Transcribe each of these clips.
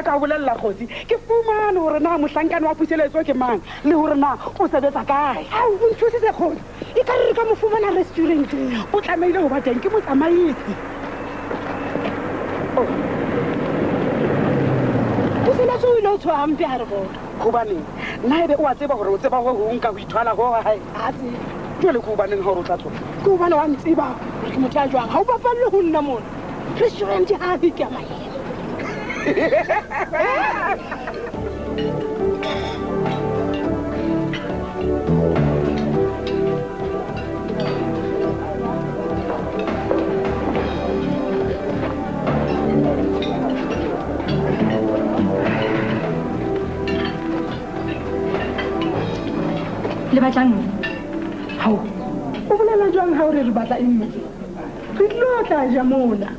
ka ka bolella kgotsi ke fumane hore na mohlankane wa puseletso ke mang le hore na o sebetsa kae ao o nthusitse kgotsi e ka re ka mo fumana restauranteng o tlameile ho ba teng ke motsamaisi puseletso o ile o tshwa hampe ha re bona hobaneng nna ebe o a tseba hore o tseba ho hong ka ho ithwala ho hae a tseba jwale ke hobaneng hore o tla tswa ke hobane wa ntseba hore ke motho a jwang ha o bapalle ho nna mona restaurant ha a ke a maemo le batlang hao o bolela jwang ha o re batla eng re tlo tla ja mona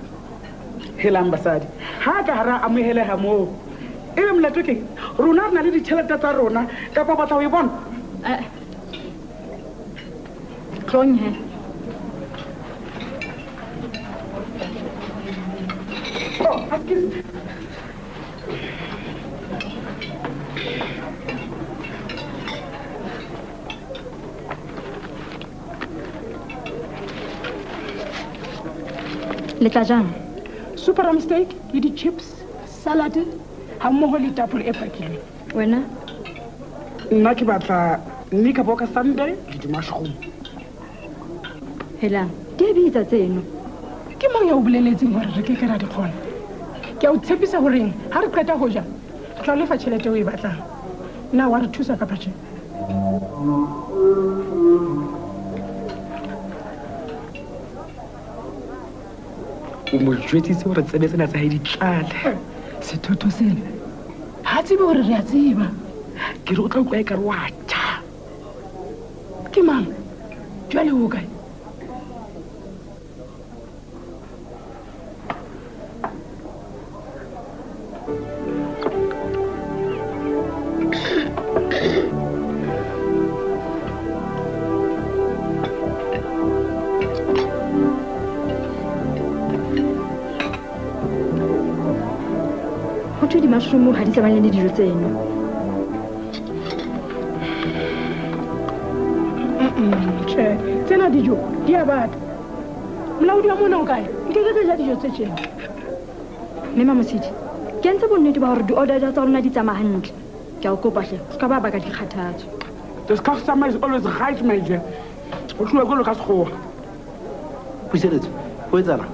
helang basadi ha ka hara amoheleha moo ebe molato keng rona re na le ditjhelete tsa rona kapa batla ho e bona tlong he excuse le tla jang super mistake le di-chips salad ha mmoho le tapole e pakilweng wena nna ke batla nika boka sunday le di-mushroom helang di a bitsa tseno ke mang ya o boleletseng hore re ke ra di kgona ke a o tshepisa horeng ha re qeta ho ja re tla o lefa tjhelete o e batlang na wa re thusa ka patjhe o mo jwetsitse hore tsebe tsena tsa hae di tlale sethotho sena ha tsebe hore re a tseba ke re o tla utlwa e ka re wa tjha ke mang jwale o kae di-mushroom ha di tsamayang le dijo tseno tsena dijo di a bata molaodi wa mona o kae nke ke tse ja dijo tse tjena mme mamosidi ke ntse bonnete ba hore di-order tsa rona di tsamaya hantle ke a o kopa hle se ka ba baka dikgathatso this customer is always right my dear o tloa go lo ka sekgowa puseletso o etsana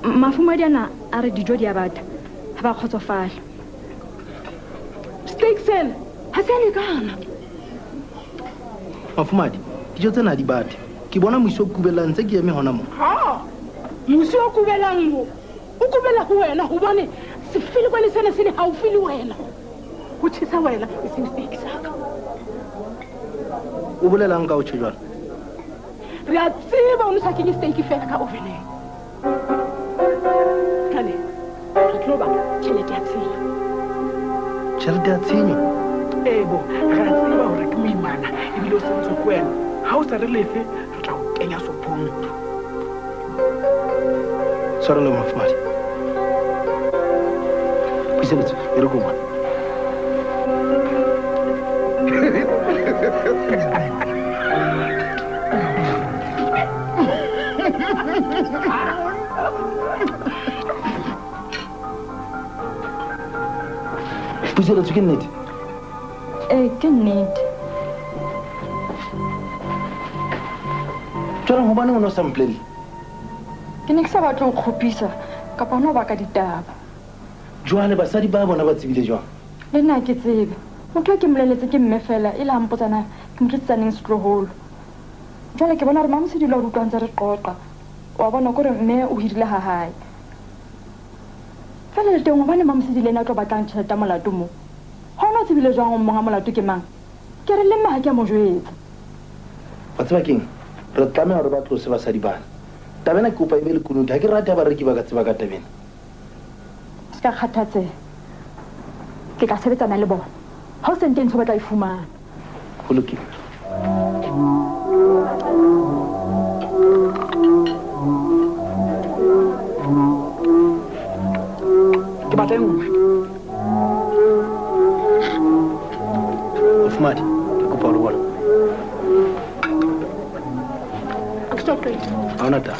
mafumadi ana a re dijo di a bata ha ba kgotsofala steak sena ha se a lekana mafumadi dijo tsena di bate ke bona moiso o kubelang tse ke eme hona mo ha moiso o kubelang mo o kubela ho wena hobane sefilikwane sena se le haufi le wena ho tshisa wena e se steak saka o bolelang ka o tjho jwana re a tseba o ne sa kenye steak fela ka oveneng kane re tlo ba tjhelete ya tshenyo tjhelete ya tshenyo ebo re a tseba hore ke moimana ebile o sentse ko wena ha o sa re lefe re tla o kenya sophong tshwarelo mafumadi puseletso e re koma puseletso ke nnete ke nnete jwanong hobaneng o ne o sa mpolelle ke ne ke sa batla ho kgopisa kapa hona ba ka ditaba jwale basadi ba bona ba tsebile jwang le nna ke tsebe motho a ke mmoleletse ke mme fela e le hampotsana ke motlisitsaneng setloholo jwale ke bona re mamosedi la o utlwang tse re qoqa wa bona kore mme o hirile ha hae fela le teng hobane mamosedi le ena a tlo batlang tjhelete ya molato moo ha ona o tsebile jwang ho monga molato ke mang ke re le mme ha ke a mo jwetsa wa tseba keng re tlameha hore ba tlose basadi bana tabena ke kopa e be le kunuti ha ke rate ha bareki ba ka tseba ka tabena se ka kgathatseha ke tla sebetsana le bona ha o sente ntho ba tla e fumana go lokile batla e nngwe Fumadi ke kopa le bona Stop it. ha ona taba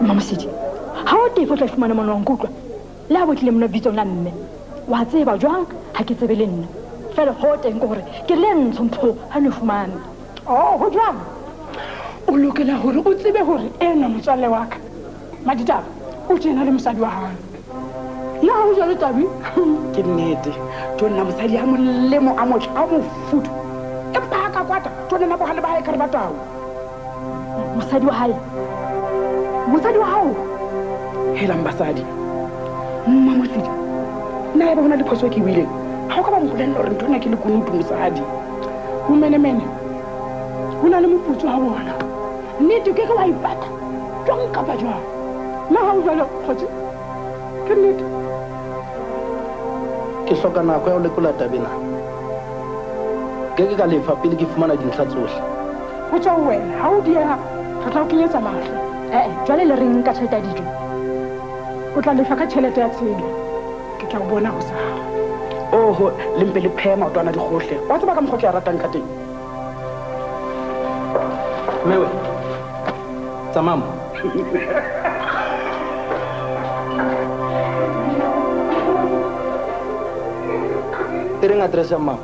Mama Sidi, ha o tefo tla fumana mona wa nkutlwa. Le ha botlile mona bitso la mme. Wa tseba jwang ha ke tsebe le nna. Fela ho teng ke hore ke le ntsompho ha ne fumane. Oh, ho jwang? O lokela hore o tsebe hore ena motswalle wa ka. Maditaba, o tjena le mosadi wa hao. Ya ho jwale tabi? ke nnete tona mosadi a molemo a motho a mofudu empa ha ka kwata tona na bohale ba hae ka re batao Mosadi wa hae. Mosadi wa hao. helang basadi mma mohlidi na eba hona le phoso ke buileng ha o ka ba mpolella hore ntho ena ke le kunutu mosadi Momenemene. Ho na le moputso ha bona. Nnete ke ke wa ipata. Jwang kapa jwang. Ma ha o jwale kgotsi. Ke nnete. ke hloka nako ya ho lekola tabena ke ka lefa pele ke fumana dintlha tsohle Ho tswa ho wena. Ha o dieha. Re tla o kenyetsa mahlo. Jwale le reng ka tjhelete ya dijo. O tla lefa ka tjhelete ya tshenyo. Ke tla o bona ho sa. oho le mpe le pheha maotwana dikgohle wa tseba ka mokgwa ke a ratang ka teng mewe tsamamo e reng address ya mama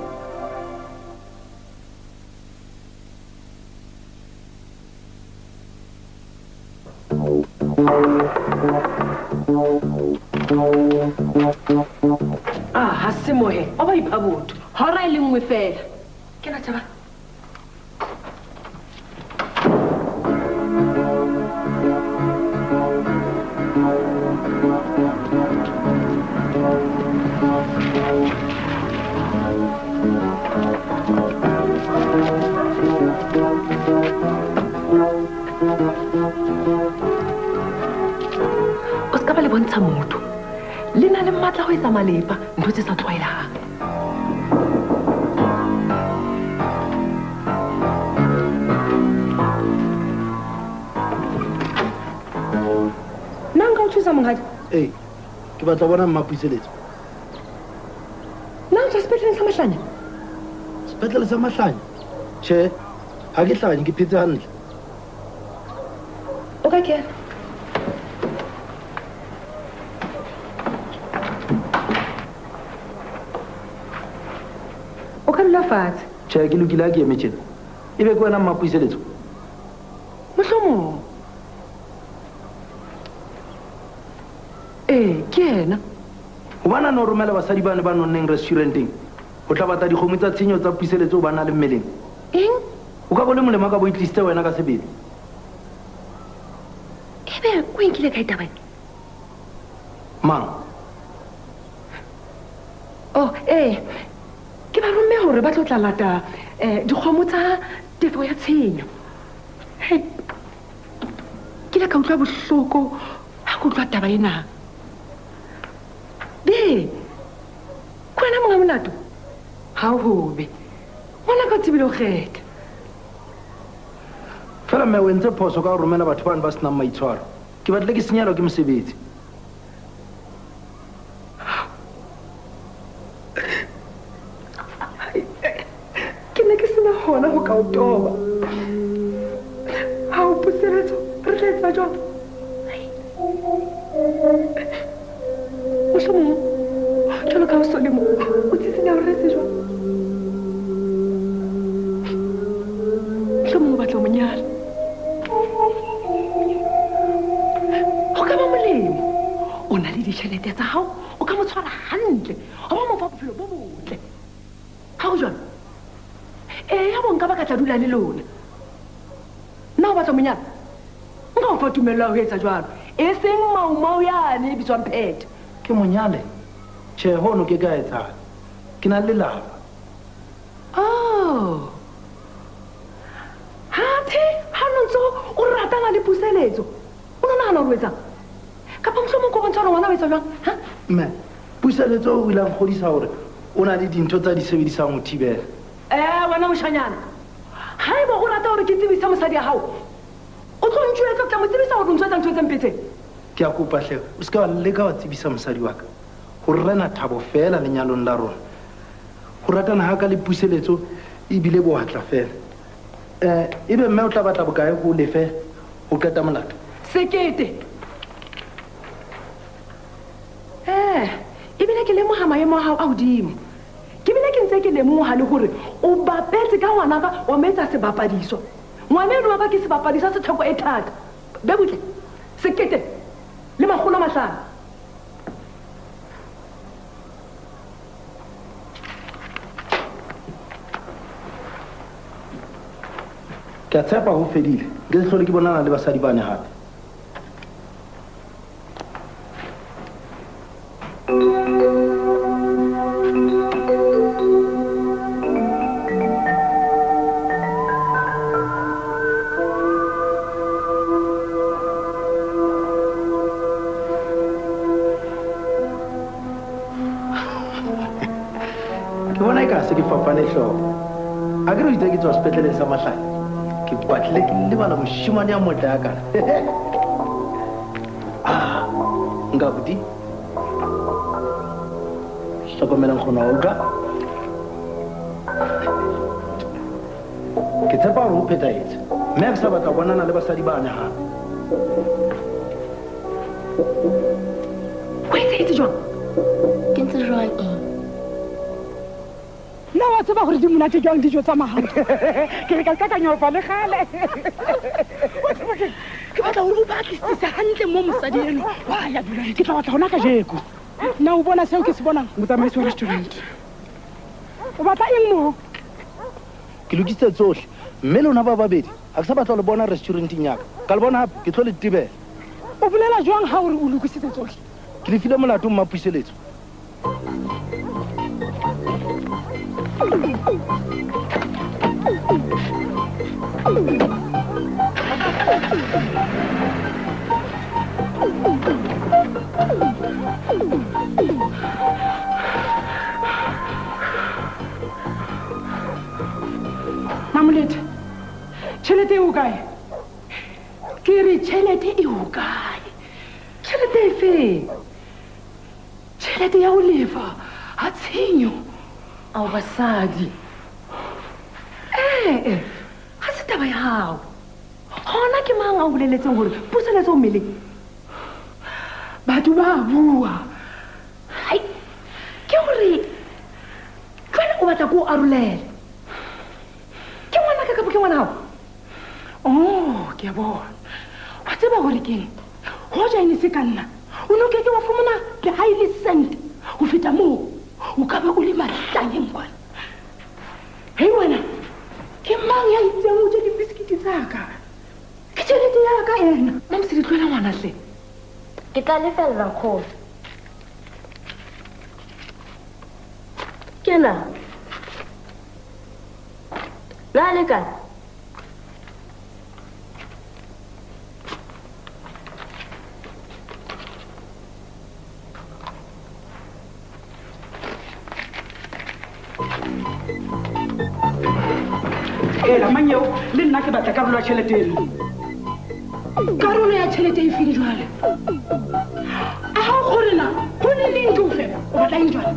ha se mohe o ba ipha botho hora e le nngwe fela ke na taba o ska ba le bontsha motho le na le matla ho etsa malepa ntho tse sa tlwaelehang nna nka o thusa mongadi ke batla bona mmapuiseletso nna o tswa sepetleleng sa mahlanya sepetlele sa mahlanya tjhe ha ke hlanye ke phetse hantle o ka kena o ka dula fatshe tjhe ke lokile ha ke eme tjena e be ke wena mmapuiseletso mohlomong ke yena hobana no romela basadi bane ba nonneng restauranteng ho tla batla dikgomo tsa tshenyo tsa puiseletso o ba na le mmeleng eng o ka bo le molemo ka bo itlisitse wena ka sebele ebe o enkile kae taba mang ke ba romme hore ba tlo tla lata dikgomo tsa tefo ya tshenyo ke la ka utlwa bohloko ha ke utlwa taba ena be ke wena monga molato ha o hobe ngwana ka o tsebile ho kgetha fela mme o entse phoso ka ho romela batho bane ba senang maitshwaro ke batle ke senyelwa ke mosebetsi ke ne ke sena hona ho ka o toba ha o puseletso re tla etsa jwang mohlomong jwalo ka o solemo o tsitsenya hore re etse jwang mohlomong o batla o monyala ho ka ba molemo o na le ditjhelete tsa hao o ka mo tshwara hantle ho ba mo fa bophelo bo botle ha go jwalo ya bo nka ba ka tla dula le lona nna o batla monyana nka o fa tumello ho etsa jwalo e seng maumau yane e bitswang phete ke monyale tjhe hono ke ka etsang ke na le lelapa hathe ha nontso o ratana le puseletso o no nahana hore o etsang kapa mohlomong ko bontsha hore ngwana o etsa jwang mme puseletso o ilang kgodisa hore o na le dintho tsa di sebedisang ho thibela wena moshanyana ha eba o rata gore ke tsebisa mosadi ya gago o tlo ntšwetsa tla mo tsebisa gore ntšwetsa ntho e tsempetseng ke a kopa hle o se ka wa leka wa tsebisa mosadi wa ka gore rena thabo fela lenyalong la rona go ratana ga ka le puseletso ebile boatla fela ebe mme o tla batla bokae go lefe go qeta molato sekete ebile ke lemoga maemo a gago a godimo ke bile ke ntse ke lemoga le gore o bapetse ka ngwanaka wa metsa sebapadiso ngwana eno wa ka ke sebapadiso se theko e thata be botle sekete le 500 ke a tshepa go fedile ke se tlhole ke bonana le basadi bane gape ke bona e ka se ke fapane tlhogo a ke re itse ke tswa sepetleleng sa matlhane ke batlile ke lebala moshimane ya motla ya kana nka buti hlokomelang kgona go utlwa ke tshepa gore o phetaetse mme a ke sa batla bonana le basadi ba ane gape o etseetse jwang ke ntse jwang nna wa tseba gore di monate jwang dijo tsa magato ke re ka kakanyofa le gale ke batla gore o batlisisa gantle mo mosadi eno wa ya dulang ke tla batla gona ka jeko nna o bona seo ke se bonang motsamaisi wa restaurant o batla eng mo ke lokisitse tsotlhe mme lona ba babedi a ke sa batla le bona restauranteng yaka ka le bona gape ke tlo le tibela o bolela jwang ga gore o lokisitse tsotlhe ke lefile molato mo mapuseletso Mamolete, tšhelete e o kae? Ke re tšhelete e o kae? tšhelete e feng tšhelete ya go lefa ga tshenyo ao basadi ga se taba ya gago gona ke mang a o boleletseng gore puseletso o mmeleng batho ba bua ai ke gore jale o batla ko o arolele ke ngwana ka kapo ke ngwana gago ke a bona wa tseba gore keng go ja ene se ka nna o ne o keke wa fumana le ga e le cent go feta moo o ka be o le matlanyeng kwana hei wena ke mang ya itseng o je dibiskiti tsaka ke tšhelete yaka ena mamse di tloela ngwana tle ke tla lefelela kgolo ke na la le kae manyeo le nna ke batla karolo ya tšhelete eno karolo ya tšhelete e feng jwale a ga o kgorena go le leng ke o fela o batla eng jwale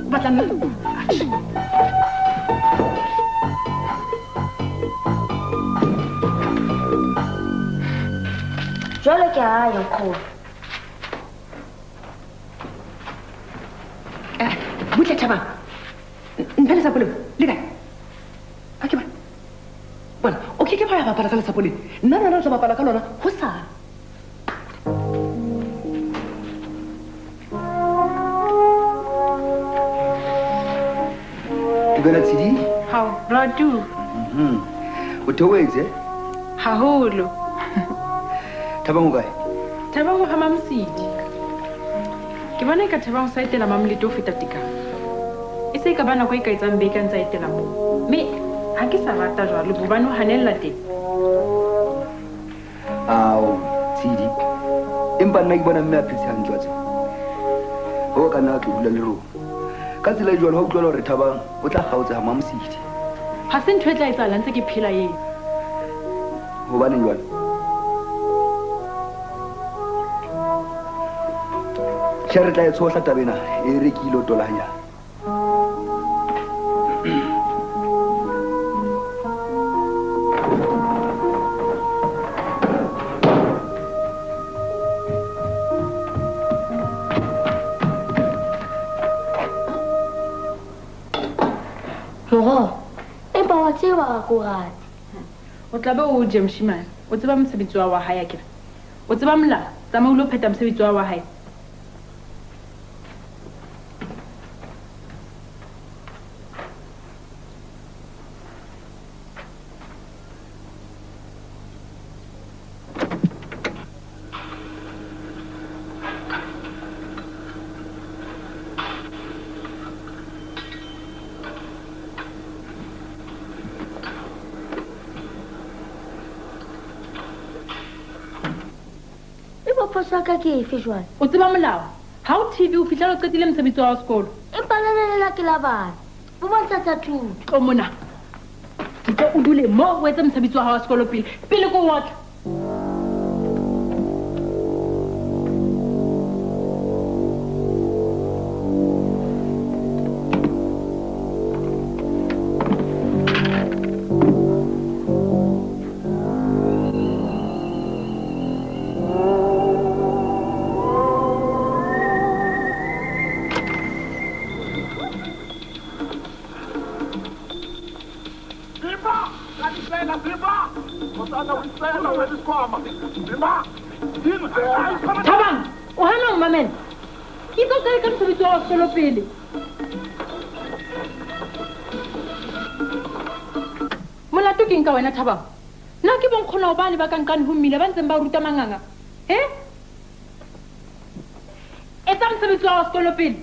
o batla nna jwale ke a ya kgolo butle thabang ntle le sapoleng le kae a ke bona o ke fa ya bapala ka lesapoleng nna rona re tla bapala ka lona go sala Dumela Tshidi. hao ratu O theoetse? haholo Thabang o kae? thabang go gama mosidi ke bona e ka thabang sa etela mamolete o feta tekano e se e ka ba nako e ka etsang bekang tsa etela moo mme ga ke sa rata jalo bobane o ganelela teng Ao, Tshidi. Empa nna ke bona mme a phetse hantle wa tseba. Ho ka nna tlo dula le rona. Ka tsela e jwalo ha o tloela hore Thabang o tla kgaotsa ha Mamosidi. ga se ntho e tla etsala ntse ke phela eo Hobaneng jwale? Re tla e tshohla tabena e re ke ilo tolanyana. Empa wa tseba go rata. O tla be o je moshimane. O tseba mosebetsi wa hae akere. O tseba molao, tsamaya o lo pheta mosebetsi wa hae. Ka ke efe jwale? O tseba molao. Ha o TV o fihla o qetile mosebetsi wa sekolo. Empa la ke la bana. Bo bontsha tsa thuto. O mona. Ditlo o dule mo o etse mosebetsi wa hao wa sekolo pele ko wotla. Thabang, o hana o mamela. Ke tlo ka mosebetsi wa sekolo pele. Molato ke eng ka wena Thabang? Nna ke bonkgona hobane ba kankane ho mmile ba ntseng ba ruta manganga. Etsa mosebetsi wa sekolo pele.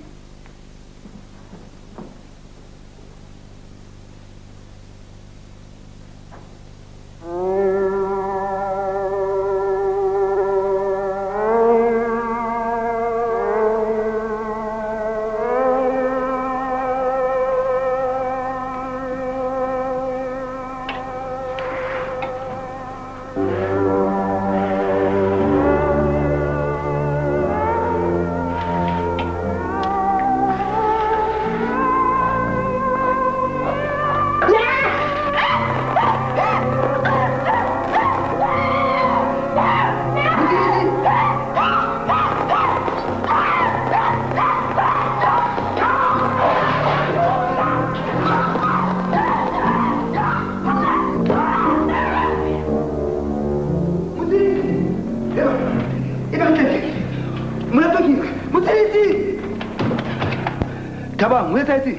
Thabang, o etsa etseng?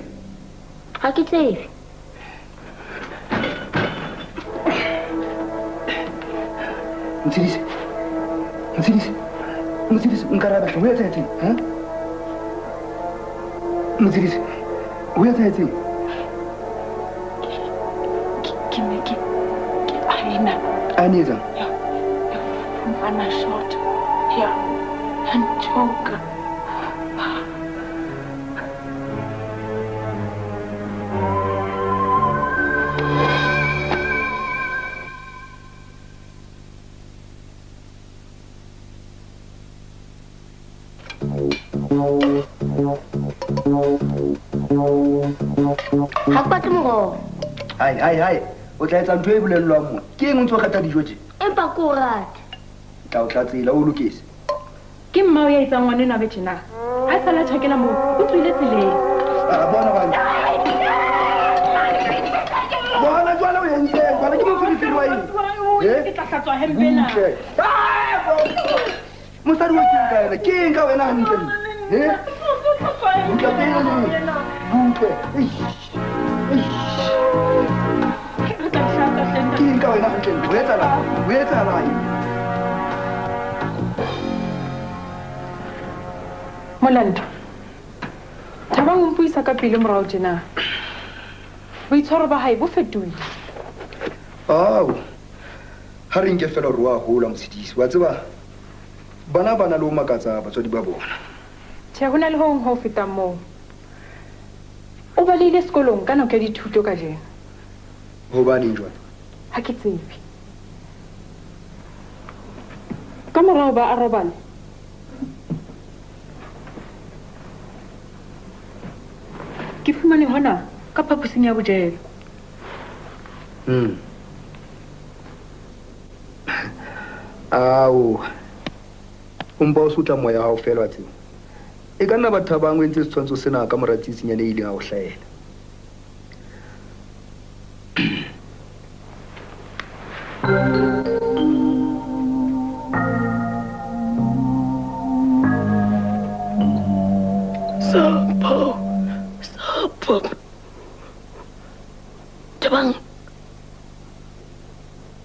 Ha ke tsebe. Motshedisi, nkarabe hle, o etsa etseng? Motshedisi, o etsa etseng? Ke aina. Aina etsang? Fumana shot ya nchoka. Ha ke batle moroho. Hai, o tla etsa ntho e bolellwang mona. Ke eng o ntse o kgetha dijo tje? Empa ke o rata. Tla o tlatsela o lokise. Ke mmao ya etsang ngwane na be tjena. Ha sala tjhakela mo, o tswile tseleng. Bona jwale o entseng, bona ke moferefere wa eng? Ke tla hlatswa hempena. Mosadi wa keng ka yena? Ke eng ka wena hantle? Butle pele le butle. Ke eng ka wena hantle? O etsahalang? Molando. Thabang o mpuisa ka pele morao tjena. Boitshwaro ba hae bo fetohile. Ha re nke fela hore wa hola Motshedisi, wa tseba bana le ho makatsa batswadi ba bona. Tjhe, ho na le ho fetang moo. O balehile sekolong ka nako ya dithuto ka jeno. Hobaneng jwale? Ha ke tsebe. ka morao ba a robale ke fumane hona ka phaposing ya bojelo. Ao umpa o sutla moya hao fela wa tseba e ka nna batho ba bangwe ntse setshwantsho sena ka moratsitsinyane e ileng a go hlaela. Sapo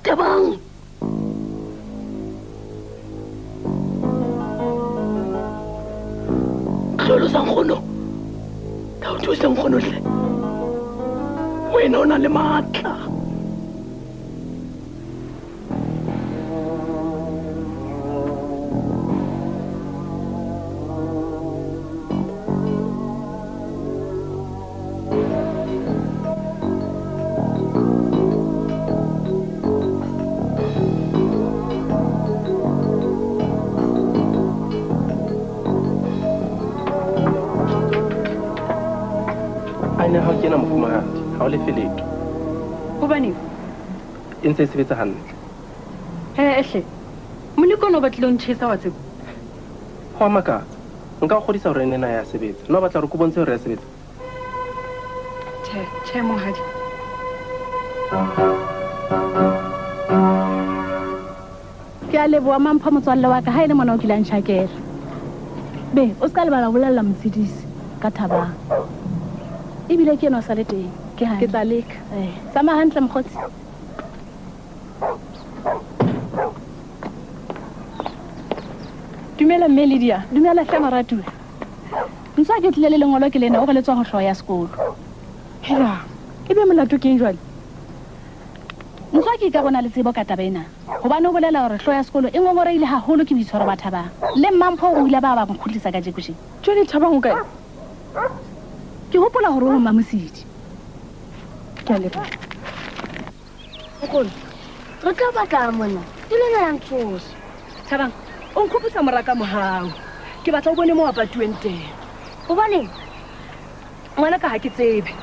Tabang Hlolo sa nkgono tao thusa nkgono hle wena o na le matla. Ha ke na mofumahadi ha o lefe letho hobaneng e ntse e sebetsa hantle. Ehle moleko no batlile o ntjhesa wa tsebo Ho a makatsa nka o kgodisa hore nena ya sebetsa no batla re go bontshe hore ya sebetsa. Tjhe monghadi ke a leboha mampha motswalle wa ka ha ele mona o kilang tjhakela be o ska lebala bolella motsidisi ka Thabang ebile ke eno sa le teng ke tla leka sama hantle mokgotsi. dumela mme Lydia. Dumela hle moratuwa ntse ke tlile le lengolo ke lena o re le tswa go hloya sekolo hela ebe molato ke jwale ntse ke ka bona le tsebo ka taba ena hobane o bolela hore hloya sekolo e ngogoreile haholo ke boitshwaro ba Thabang le mampho o ile ba mokhutlisa ka jekushi jwale Thabang o kae ke hopola hore o mamosidi ke a leboha nkgono re tla batla mona ke le ya ntsosa. Thabang o nkgopotsa moraka mohao ke batla o bone mo wa patuweng teng Hobaneng ngwana ka ha ke tsebe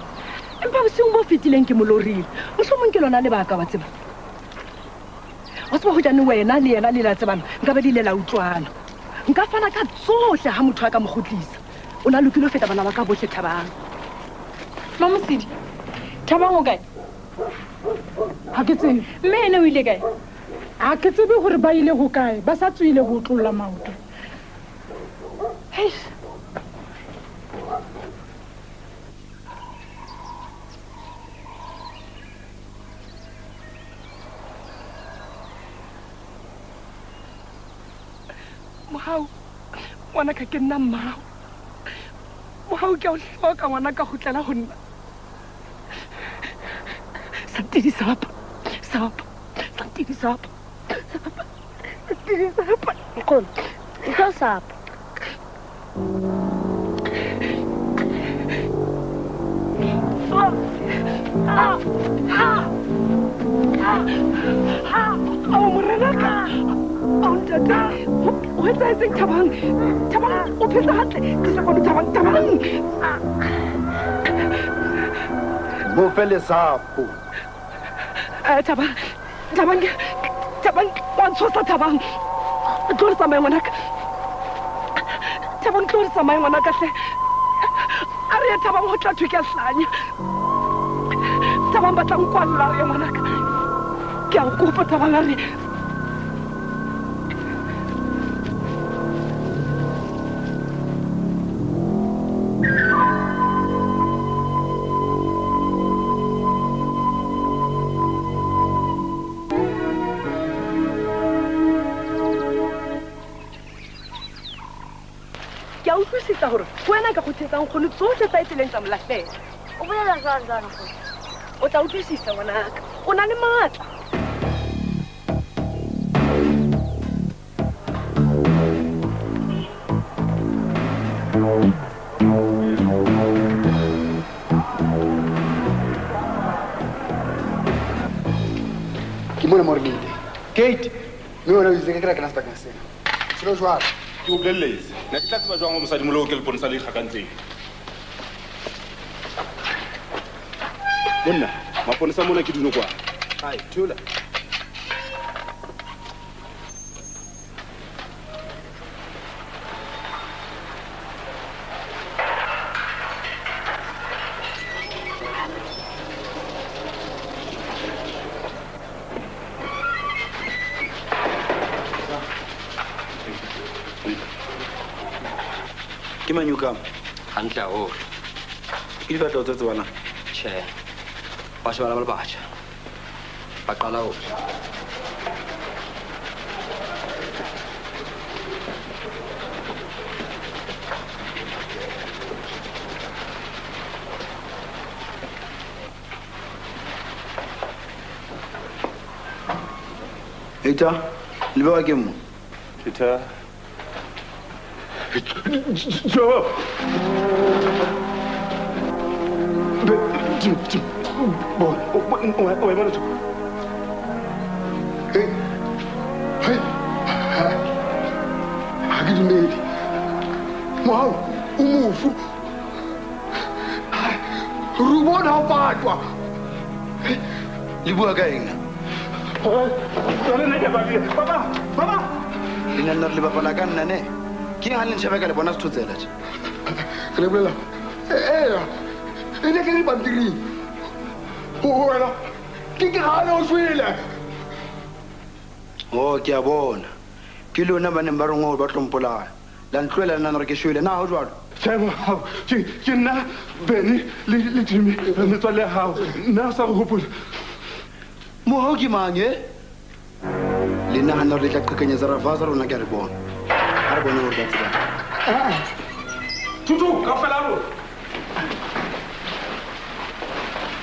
empa bosiung bo fetileng ke molorile mohlomong ke lona lebaka wa tseba wa tseba ho jane wena le yena le la tsebana nka ba di le la utlwana nka fana ka tsohle ha motho a ka mokgotlisa o na lokile ho feta bana ba ka bohle Thabang. mamosidi Thabang o kae ha ke tsebe mme ene o ile kae ha ke tsebe hore ba ile ho kae ba sa tswile ho tlolla maoto. Mohau ngwana ka ke nna mmao mohau ke a o hloka ngwana ka ho tlela ho nna Santidi sapa nkgono ntho sapa morenaka ntate o etsahetseng Thabang o phetse hantle ke sa kgone Thabang Mo fele sapo Thabang wa ntshosa Thabang tlo re tsamaye ngwanaka Thabang tlo re tsamaye ngwanaka hle a re Thabang ho tla thwe ke a hlanya Thabang batla nkwalla re ngwanaka ke a kopa Thabang a re ke a utlwisisa hore ho wena ka kgothetsang kgone tsohle tsa etseleng tsa molahlela o bolela jwang nkgono o tla utlwisisa ngwanaka o na le matla ke mona morning Kate mme wena o itse ke kena sebakeng sena jwalo ke o bolelletse nna ke tla tseba jwang go mosadimolao ke leponesa le ikgakantseng monna maponesa mona ke dinokwane ai thula ke manyukam hantle haholo ke dibatla tse tsebana tjhe ba shebana ba le batjha ba qala ho Eta le ba ke mo Eta Jo Hakidumedi Wow umufu Rubona patwa Libua ka eng Baba Lena nna le bapala ka nna ne ke ha le ntshaba ka le bona sethotsela tje ke le bolela ene ke le bandiring wena ke gana o swele ke a bona ke lona ba neng ba rongwa ba tlompolana la ntloela nna re ke shwele na ho jwalo ke nna Beni le Jimmy metswalle ya hao nna sa re hopola mo ke manye le nahana re tla qhekanyetsa Ravaza rona ke a re bona ha re bone hore ba tseba Tutu ka fela lona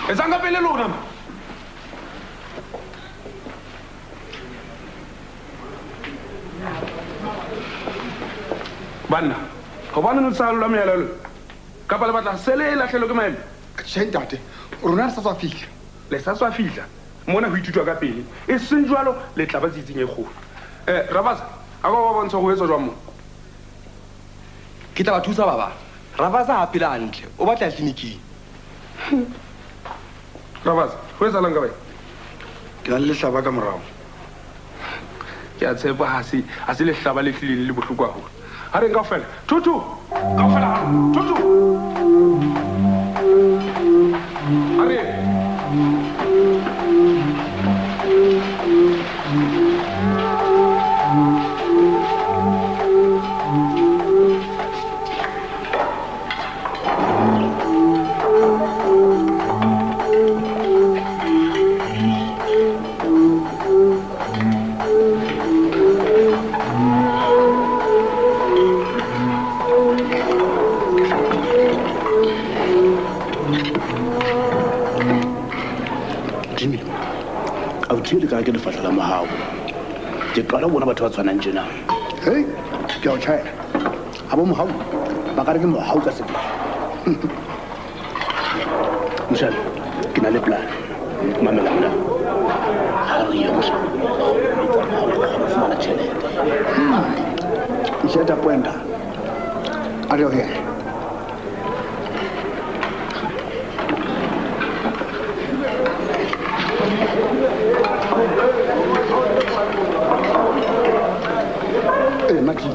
Ezanga pele lona Banna go bona no tsalo la meela lo ka pala batla sele la tlhelo ke maele Ntate rona sa tswa fihla le sa tswa fihla mona ho ithutwa ka pele e seng jwalo le tla ba tsitsing e kgolo Ravaza a go bontsha go etsa jwang mo ke tla ba thusa baba Ravaza a phela hantle o batla tleliniking Ravaza go etsa lang ka ba ke la le hlaba ka morao ke a tshepa ha se le hlaba le tlileng le bohloko haholo ha re kaofela Tutu kaofela Tutu are ka ke lefatla la mahao ke qala bona batho ba tshwanang tjena ke a o tjhaela ha bo mohau ba ka re ke mohau ka sebele Moshale ke na le plan mamela mona ha re ye mosa fumana tjhelete Nsheta poenta a re o he Maki,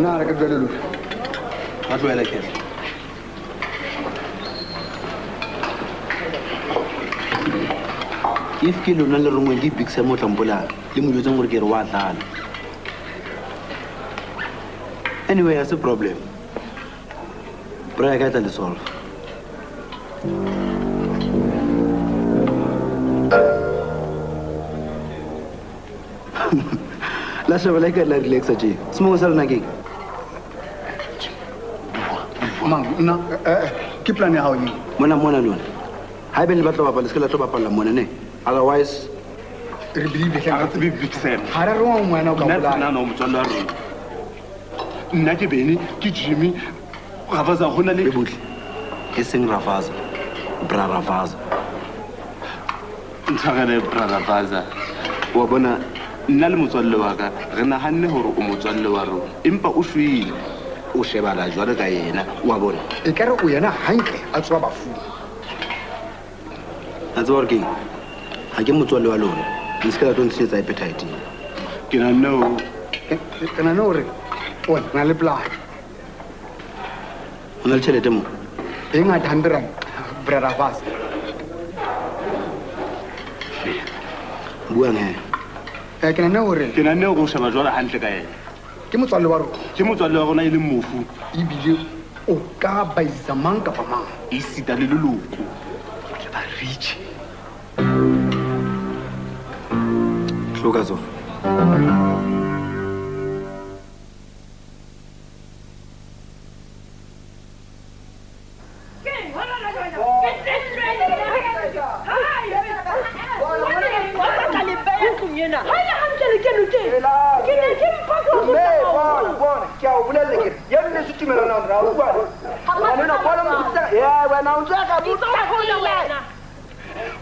na re ka dwele lo. a tloela ke If ke lona le rongwe ke big mo tlampola le mo jotseng gore ke re wa tlala. Anyway, that's a problem. Prayer ka tla le solve. La shebela ke la relaxa tje. Smongo sa lona ke. na ke plan ya hao e Mona lona. Ha be le batla bapala se ke la tlo bapala mona ne. Otherwise re believe a tsebe big sam ha re rongwa ngwana o ka nna bola nna no motswalle wa rona nna ke Beni ke Jimmy Ravaza hona le botle. E seng Ravaza. Bra Ravaza. ntshagele Ravaza Wa bona nna le motswalle wa ka re naganne gore o motswalle wa rona empa o shwile o shebala jwale ka yena wa bona e ka re o yena hantle a tswa bafung a tswa gore keng ga ke motswalle wa lona le se ka la tlo ntshetsa appetite ke nanne gore o na le plan o na le tšhelete mo e ngata 100 brother fast buang he ke nanne gore o sheba jwale hantle ka yena ke motswalle wa rona ke motswalle wa rona e leng mofu ebile o ka baisa mang kapa mang e sita le leloko re ba rich tloka tsona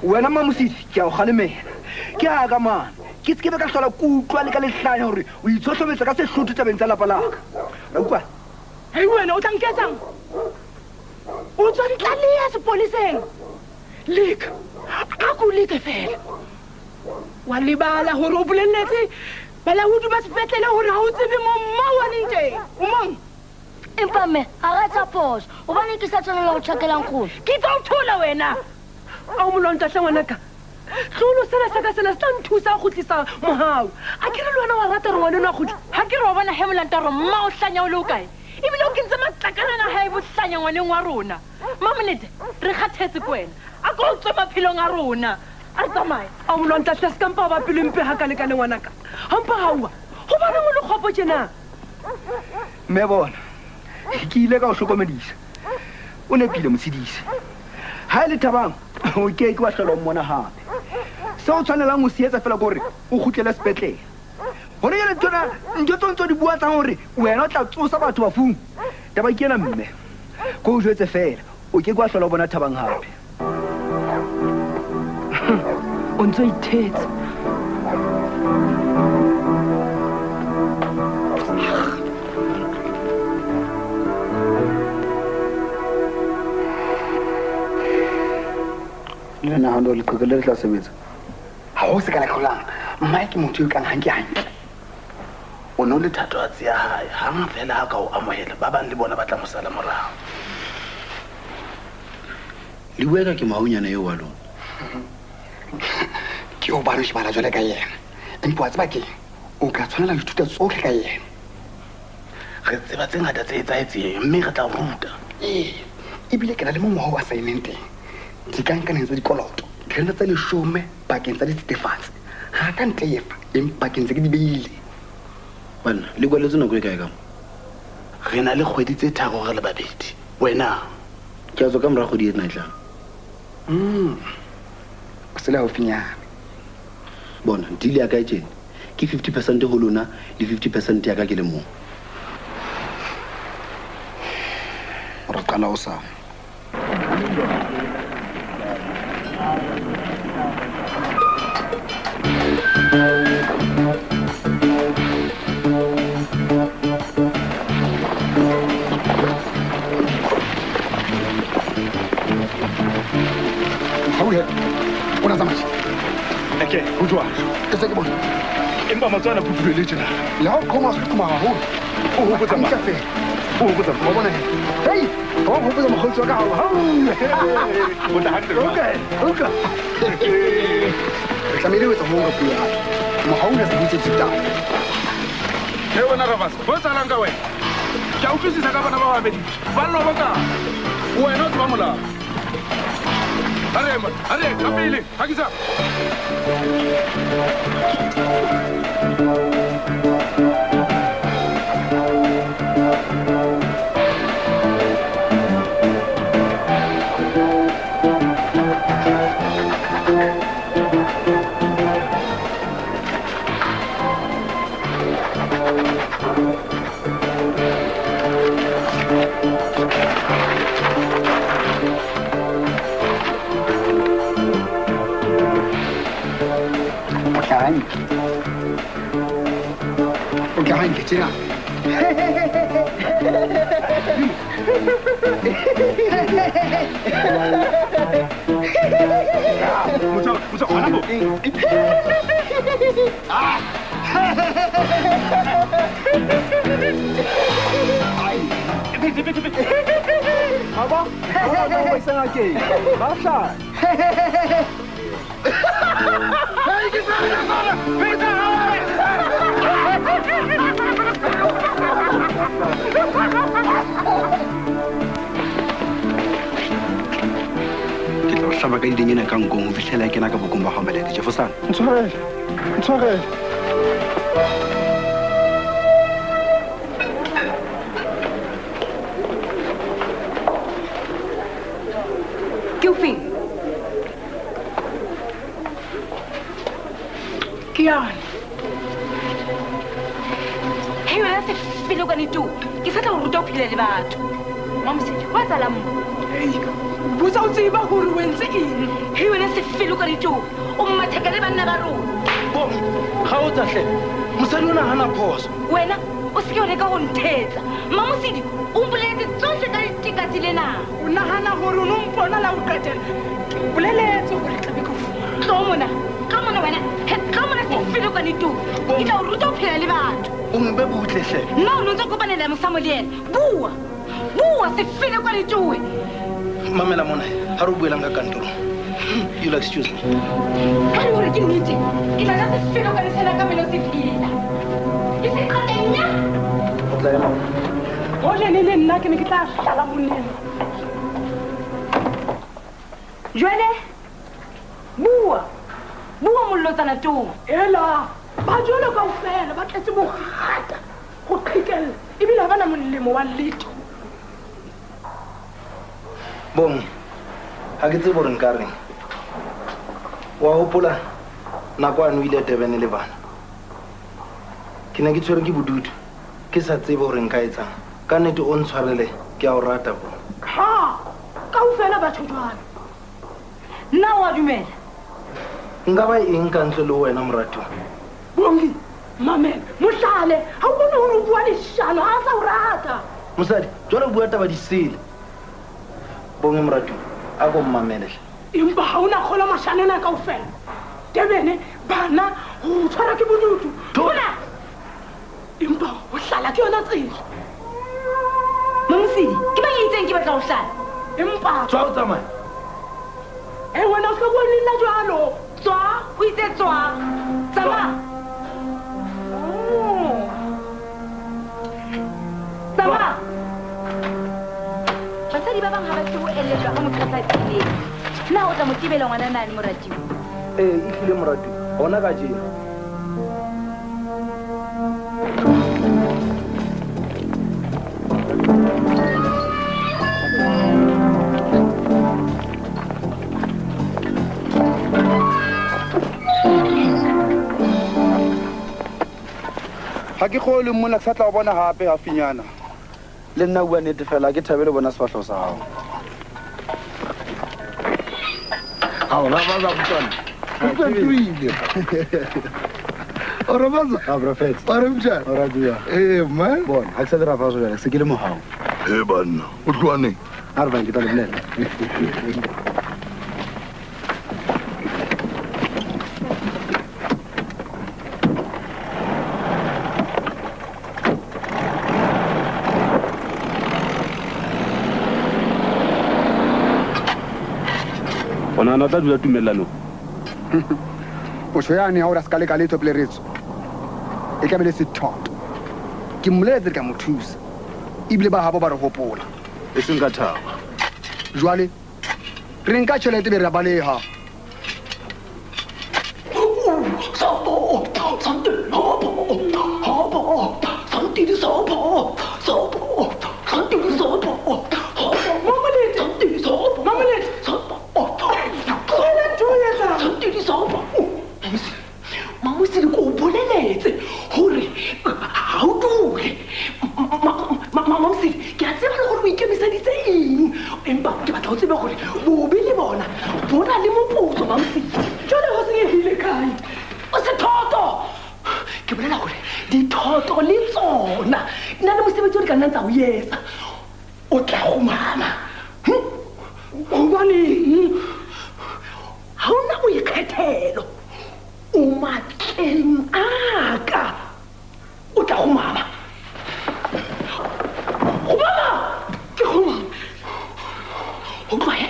wena mamosisi ke a o galemela ke a ka mana ke tseke be ka hlola kutlwa le ka lehlanya gore o itshotlhometsa ka sehlotho tabeng tsa lapa laka ra utlwana hei wena o tla nketsang o tswa ditlaleya sepoliseng leka a ko leke fela wa lebala gore o boleletse balaodi ba sepetlele gore ga o tsebe momma wa leng teng o mong empa mme a retsa phoso o bane ke sa tshwanela go tšhakelang kgolo ke tla o thola wena a o molontatlhe ngwanaka tlolo sena sa ka sena se tla nthusa go tlisa mogao a ke re le wena wa rata re ngwaneno a kgotla ga ke re wa bona hemolanta gore mma o tlanya o le o kae ebile o kentse matlakalana ga e botlanya ngwaneng wa rona mamonete re kgathetse ko wena a ko o tswe maphelong a rona a tsamaye a molontatlhe se kampa ba pelempe ga ka lekane ngwanaka gampa gaua go bona mo lekgopo tjena mme bona ke ile ka o hlokomedisa o nepile motshedisi ha e le thabang o ke wa hlola mmona gape se o tshwanelang o se etsa fela kore o khutlele sepetlele gore ye le tsona ntho tsontso di bua tsang gore wena o tla tsosa batho bafung taba ke ena mme ko o jwetse fela o ke wa hlola o bona thabang gape o ntse o ithetse le nagano leqhoko le re tla sebetsa ga o se ka latlholang mmae ke motho yo kang ganke gantle o ne o le thatohatsi ya gae gang fela ga ka o amogela ba bang le bona ba tla mo sala morago le bueka ke maaunyana eo wa lona ke o bane shebala jwale ka yena empa wa tseba keng o ka tshwanela go ithuta tsotlhe ka yena re tseba tse ngata tse etsaetseng mme re tla ruta ebile ke na le mongwe wa saeneng teng dikankaneng tsa dikoloto direnta tsa 10 bakeng tsa dithetefatsi ga ka ntle efa empa ke ntse ke di beile banna le kwaletse nako e kae kamo re na le kgwedi tse tharo re le babedi wena ke a tswa ka morago di ena tlang o se le gaufinyana bona dile ya kae tjena ke 50% go lona le 50% ya ka ke le mong re qala o sa ona tsamaya eke go jwa ke se ke bona empa matswana putulele tjena le ha o qhoma se qhoma haholo o hopotsa ma o hopotsa o bona hei o hopotsa mogotsi wa ka ha o tla handle okay re tlamehile ho etsa ho ka pula mo hauna se butse tsita he wena Rabas bo tsalang ka wena ke a utlwisisa ka bana ba babedi ba lo boka wena o tsba molao Allez, kapele, hakisa. hantle tjena Motho gona mo. Aba, ba isang ake. Basha. Hey, ke sana. Peta. Ke tlo hlaba ka dinyana ka nkong ho fihlela ke na ka bokomba ga malete Jefferson. Ntshwarele. Kufing. Kian. Hey, wena se felo ka nitu. Ke sa tla o ruta o phela le batho. Mamsedi, wa tsala mo. Busa o tseba gore o entse eng? Hey, wena se felo ka nitu. O mmatheka le banna ba rona. Bo, ga o tsahle. Mosadi o nagana phoso. Wena o se ke o leka go nthetsa. Mamosedi, o mpoletse tsohle ka ditikati lena. O nagana gore o no mpona la o qetela. Ke boleletse gore tlabe ke fuma. Tlo mona wena. Ka mona se felo ka nitu. Ke tla o ruta o phela le batho. O mbe botlehle. No, no ntse kopanela mosamo le yena. Bua se felo ka nitu. Mamela mona, ha re buelang ka kantoro. You'll excuse me. Ka hore ke nnete. Ke tla se felo ka lesela ka melo se phela. Ke se qatenya. O tla ema. O jene le nna ke ne ke tla hlala monneng. Jwale bua mollotsana tong. Ela ba jolo kaofela ba tletse bogata go qhekella ebile ha bana molemo wa letho. Bong, ha ke tsebe gore nka reng. Wa hopola nakwane o ile Durban le bana. Ke ne ke tshwere ke bodutu ke sa tsebe gore nka etsang. Ka nnete o ntshwarele ke a o rata bo. Ha kaofela batho jwalo. Nna wa dumela. Nka ba eng ka ntle le wena morato? Bongi, mamela, mohlale, ha o bone hore o bua leshano ha sa o rata. Mosadi, jwale o bua taba disele. Bonge morato, a go mmamele. Empa ha ona khola mashanena kaofela. Tebene bana ho tshwara ke bodutu. Bona. Empa o hlala ke yona tsela. Mamosedi, ke ba itseng ke batla ho hlala. Empa tswa o tsamaya. Wena o se go nna jwalo. Tswa, o itse tswa. Tsama. Tsama. Basadi ba bang ha ba se ho eletswa ka motho a sa tsileng. Na o tla mo tibela ngwana nane moratiwa? E tlile morati gona ka jena. Ha ke kgole mona ke sa tla o bona hape hafinyana. Le nna bua nnete fela ke thabele bona sefahlo sa hao. Rabaza mntwana. Uphethile. O Rabaza? Prophet. Ore mtshana. Ora dia. Man. Bona, ha ke sa dira fa jwale, se ke le mohao. Banna. O tloane. A re bang ke tla le bolela. Ona na tla dula tumellano. O tshweyane ha o ra skale ka letho pele retso. E tla be le sethoto. Ke mmoletse ka mo thusa. Ibile ba habo ba re hopola. E seng ka thaba. Jwale re nka tšhelete be re baleha. Mamosedi ko boleletse hore ha o dule. Mamosedi ke a tseba le gore o ikemiseditse eng, empa ke batla o tsebe gore bobe le bona bona le moputso. Mamosedi jwale ho senyehile kae? O sethoto ke bolela gore dithoto le tla nna ntsa o etsa o tla go mama gobaneng ga o na boikgethelo o matleng aka o tla go mama go mama ke go mama o tloe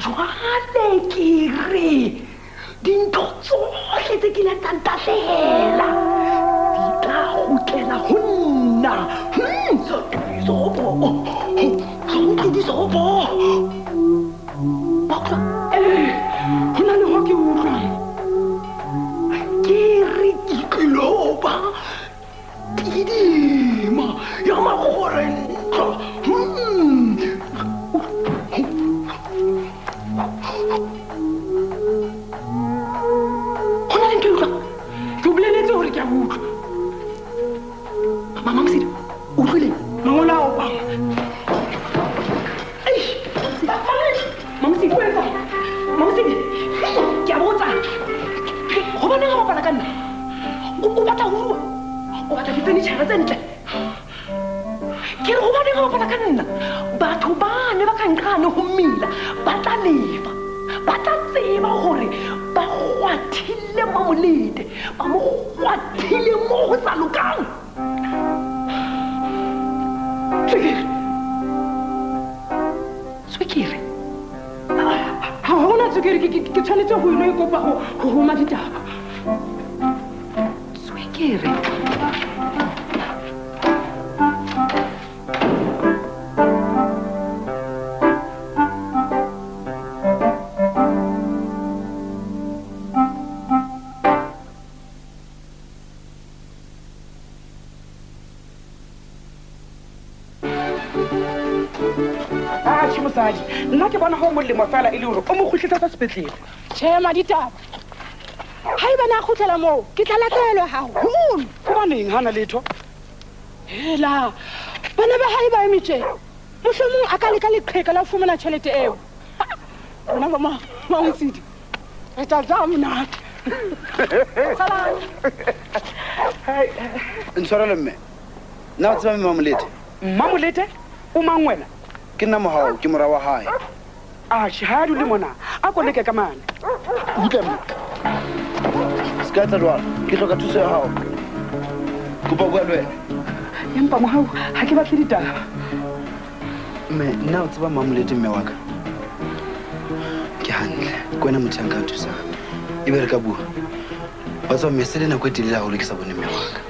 jwale ke re dintho tsohle tse ke latang tahlela di tla gotlela go nna sopo sopo bakla go na le go ke utlwang ke re ke tloba tidima ya magorentlo batho bane ba kankgane go mmila ba tla leba ba tla tseba gore ba gwathile Mamolete ba mo gwathile mo go sa lokang tswekere ga gona tswekere ke tshwanetse go ilo e kopa go goma ditaba tswekere nna ke bona go molemo fela e le gore o mo kgutlisetsa sepetlele tšhema ditaba ga e bana a kgutlela moo ke tla latelelwe gagolo gobaneng ga na letho hela bana ba gae ba emetšeng mohlomong a ka leka leqheka la go fumana tšhelete eo bona ba mangosidi re tla ja monate ntshwarele mme nna o tseba Mamolete Mamolete o mang wena ke nna mogao ke mora wa hae shahadu le mona a ko leke ka mane utlwa mme ska tla jwalo ke tloka thuso ya hao kopa bua le wena empa mogao ga ke batle ditaba mme nna o tseba Mamolete mme wa ka ke hantle ke wena motho yang ka thusang e be re ka bua wa tswa mme se le nako e telele haholo ke sa bone mme wa ka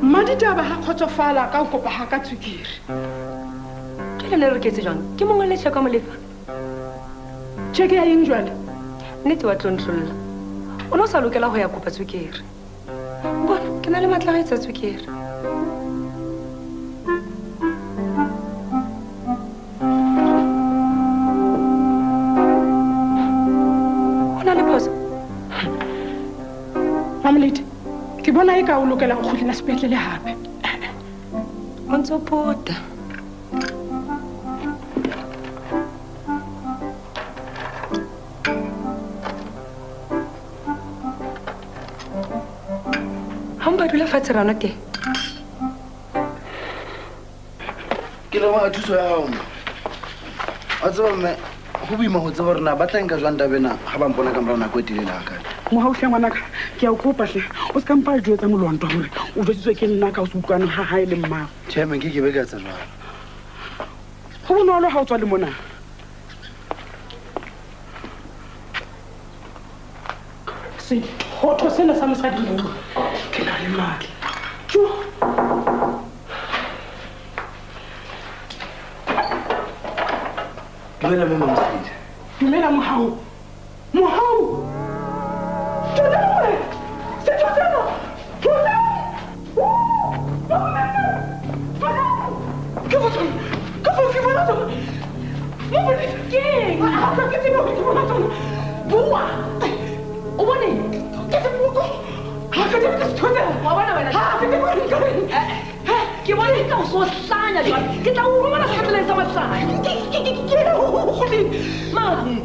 maditaba ga kgotsofala ka kopa ga ka tswekere ke lene re ketse jang ke mongwe le tšheka molefa tšheke ya eng jwale nnete wa tlontlolola o ne o sa lokela go ya kopa tswekere bona ke na le matla ga e tsa tswekere go na le phoso Mamolete ke bona e ka o lokela go kgutlela sepetlele gape o ntse o pota ga mpa dula fatshe rana teng ke leboga thuso ya gago a tseba mme go boima go tseba rena ba tla nka jwang tabena ga bampona ka morao nako e telele akane mogautlhe ngwanaka ke a o kopatlhe o se kampa le jetsa molwanto gore o jwetsitswe ke nna ka o se utlwane ga gae le mmago chairman ke be ka tsa jwalo go bonolo ga o tswa le mona sethotho sena sa mosadimolo ke na le maatla dumela mme Mamosidi dumela mogao Bua! O bone? Ke se buko. Ha ka tebe ke se thotse. Wa bona wena. Ha ke tebe ke Ngwana ka o so hlanya jwale. Ke tla o romela sepetleleng sa mahlanya. Ke ena ho le. Mane.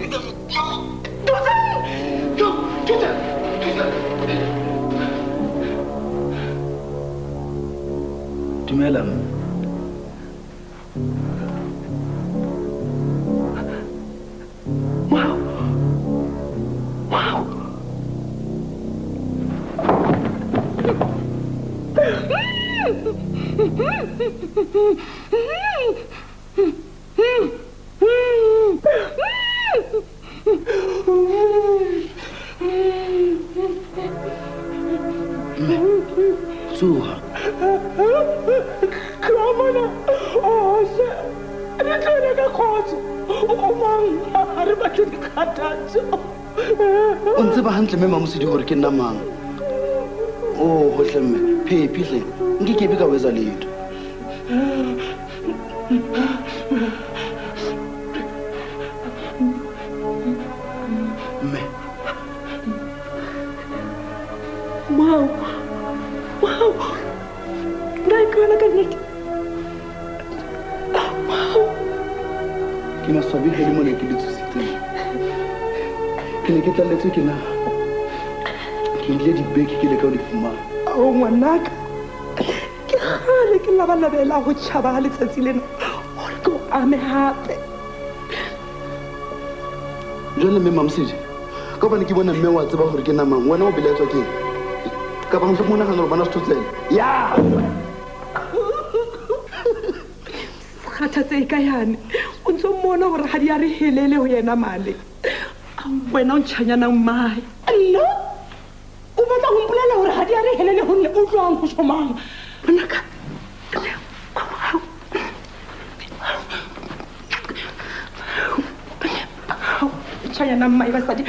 Dumela. Wow. Wow. Tsuha. Kamana. Oh, se. Re tlone ka khotso. O mang a re batle dikgathatso. O ntse ba hantle mme Mamosidi hore ke nna mang? Oh, hohle mme. Phephi hle. Ngeke be ka wetsa letho. Mme. Wow. Wow. Naikona ka nnete. Wow. Ke maswabi le mona ke le tshositseng. Ke ne ke tlalletswe ke na. Ke ile dibeke ke le ka o di fumana. O ngwanaka. Ke gale ke labalabela go tšhaba ga letsatsi lena gore ke o ame gape. Jwale mme Mamosidi, ka hobane ke bona mme wa tseba gore ke nna mang, wena o belaetswa ke eng? Ka ba mo nagana gore bana se thotsela. Ya! Kgathatse ka yane o ntse o mmona gore ga di a re helele go yena male. Wena o ntšhanyana mmae. Nna o batla go mpolela gore ga di a re helele gonne o tlwang go somang. Bonaka ntšhanyana mmae basadi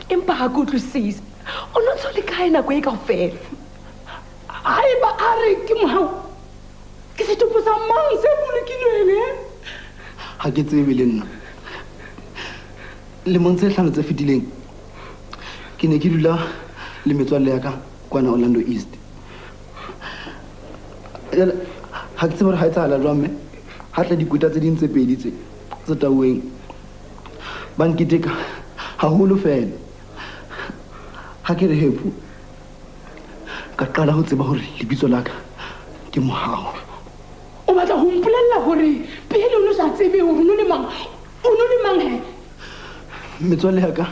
empa ga ke utlwisise o no ntse o le kae nako e kao fela. Haeba a re ke mogao ke setopo sa mang se bolokilweng. Ha ke tsebe le nna. Lemong tse hlano tse fetileng ke ne ke dula le metswalle ya ka kwana Orlando East. Ha ke tsebe gore ha e tsala jwang mme ha tla dikuta tse ding tse pedi tse tauweng ba nketeka haholo fela. Ha ke re hepu ka qala ho tseba hore lebitso la ka ke Mohau. O batla go mpolella gore pele o no sa tsebe gore o no le mang he? Metswalle ya ka